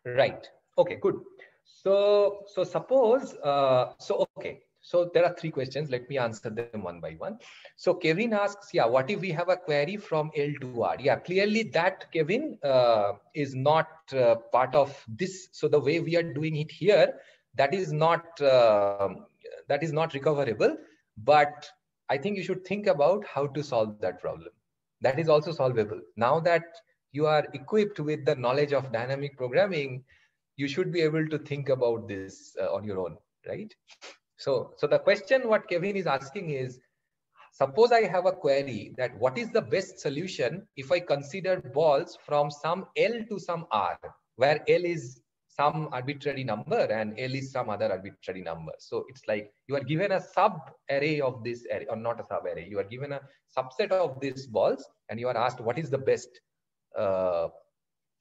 right. Okay, good. So suppose, okay. So there are three questions. Let me answer them one by one. So Kevin asks, yeah, what if we have a query from L to R? Yeah, clearly that, Kevin, is not part of this. So the way we are doing it here, that is not recoverable. But I think you should think about how to solve that problem. That is also solvable. Now that you are equipped with the knowledge of dynamic programming, you should be able to think about this on your own, right? So the question what Kevin is asking is, suppose I have a query that what is the best solution if I consider balls from some L to some R, where L is some arbitrary number and L is some other arbitrary number. So it's like you are given a sub array of this array, or not a sub array. You are given a subset of these balls and you are asked what is the best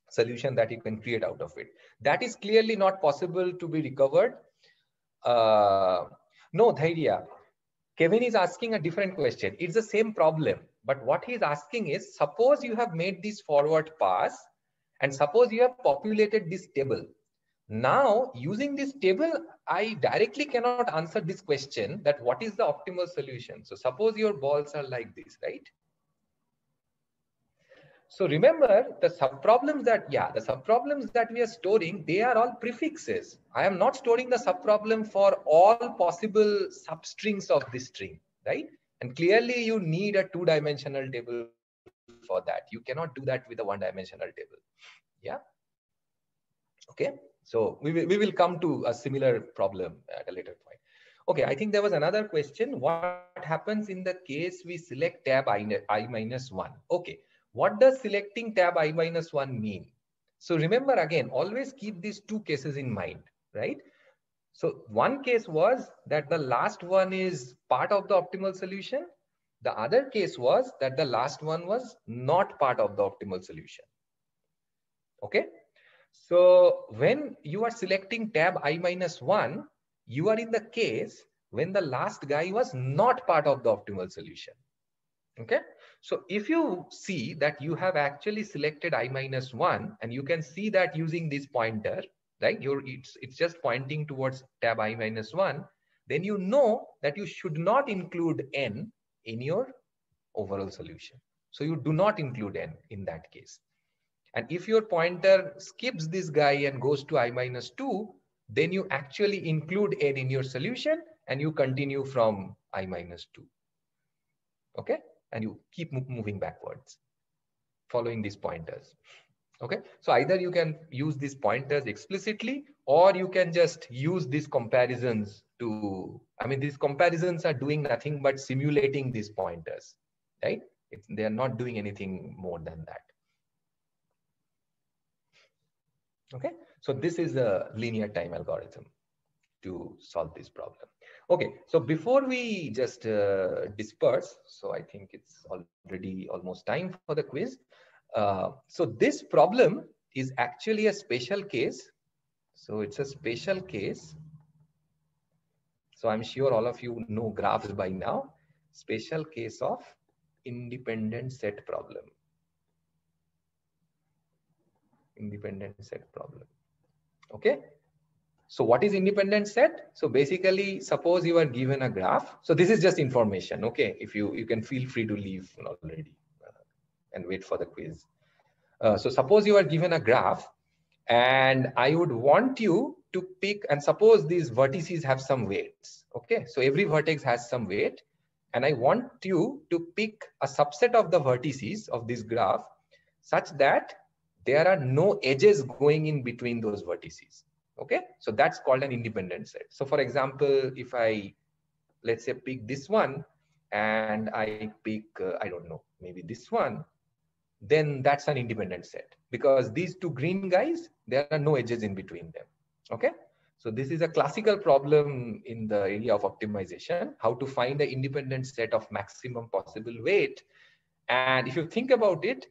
solution that you can create out of it. That is clearly not possible to be recovered. No, Dhairya. Kevin is asking a different question. It's the same problem, but what he's asking is, suppose you have made this forward pass and suppose you have populated this table. Now, using this table, I directly cannot answer this question that what is the optimal solution. So suppose your balls are like this, right? So remember the subproblems that we are storing, they are all prefixes. I am not storing the subproblem for all possible substrings of this string, right? And clearly you need a two-dimensional table for that. You cannot do that with a one-dimensional table. Yeah. Okay. So we will come to a similar problem at a later point. Okay, I think there was another question. What happens in the case we select tab I minus 1? Okay. What does selecting tab I minus 1 mean? So remember again, always keep these two cases in mind, right? So one case was that the last one is part of the optimal solution. The other case was that the last one was not part of the optimal solution. Okay. So when you are selecting tab I minus 1, you are in the case when the last guy was not part of the optimal solution. Okay. So if you see that you have actually selected I minus 1 and you can see that using this pointer, right? It's just pointing towards tab I minus 1, then you know that you should not include n in your overall solution. So you do not include n in that case. And if your pointer skips this guy and goes to I minus 2, then you actually include n in your solution and you continue from I minus 2. Okay. And you keep moving backwards, following these pointers. Okay, so either you can use these pointers explicitly, or you can just use these comparisons to, I mean, these comparisons are doing nothing but simulating these pointers, right? They are not doing anything more than that. Okay, so this is a linear time algorithm to solve this problem. Okay, so before we just disperse, so I think it's already almost time for the quiz. So this problem is actually a special case. So it's a special case. So I'm sure all of you know graphs by now. Special case of independent set problem. Independent set problem. Okay. So what is independent set? So basically, suppose you are given a graph. So this is just information. Okay. If you can feel free to leave already and wait for the quiz. So suppose you are given a graph and I would want you to pick, and suppose these vertices have some weights. Okay. So every vertex has some weight and I want you to pick a subset of the vertices of this graph such that there are no edges going in between those vertices. Okay. So that's called an independent set. So for example, if I, let's say, pick this one and I pick, I don't know, maybe this one, then that's an independent set because these two green guys, there are no edges in between them. Okay. So this is a classical problem in the area of optimization, how to find the independent set of maximum possible weight. And if you think about it,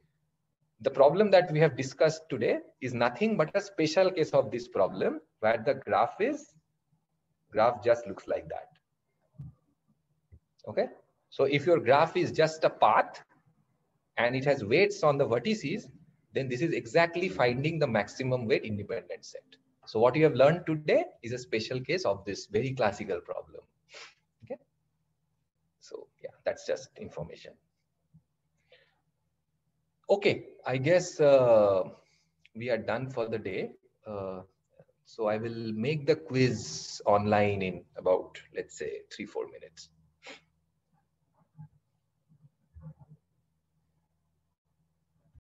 the problem that we have discussed today is nothing but a special case of this problem where the graph just looks like that. Okay. So if your graph is just a path and it has weights on the vertices, then this is exactly finding the maximum weight independent set. So what you have learned today is a special case of this very classical problem. That's just information. Okay, I guess we are done for the day. So I will make the quiz online in about, let's say, 3-4 minutes.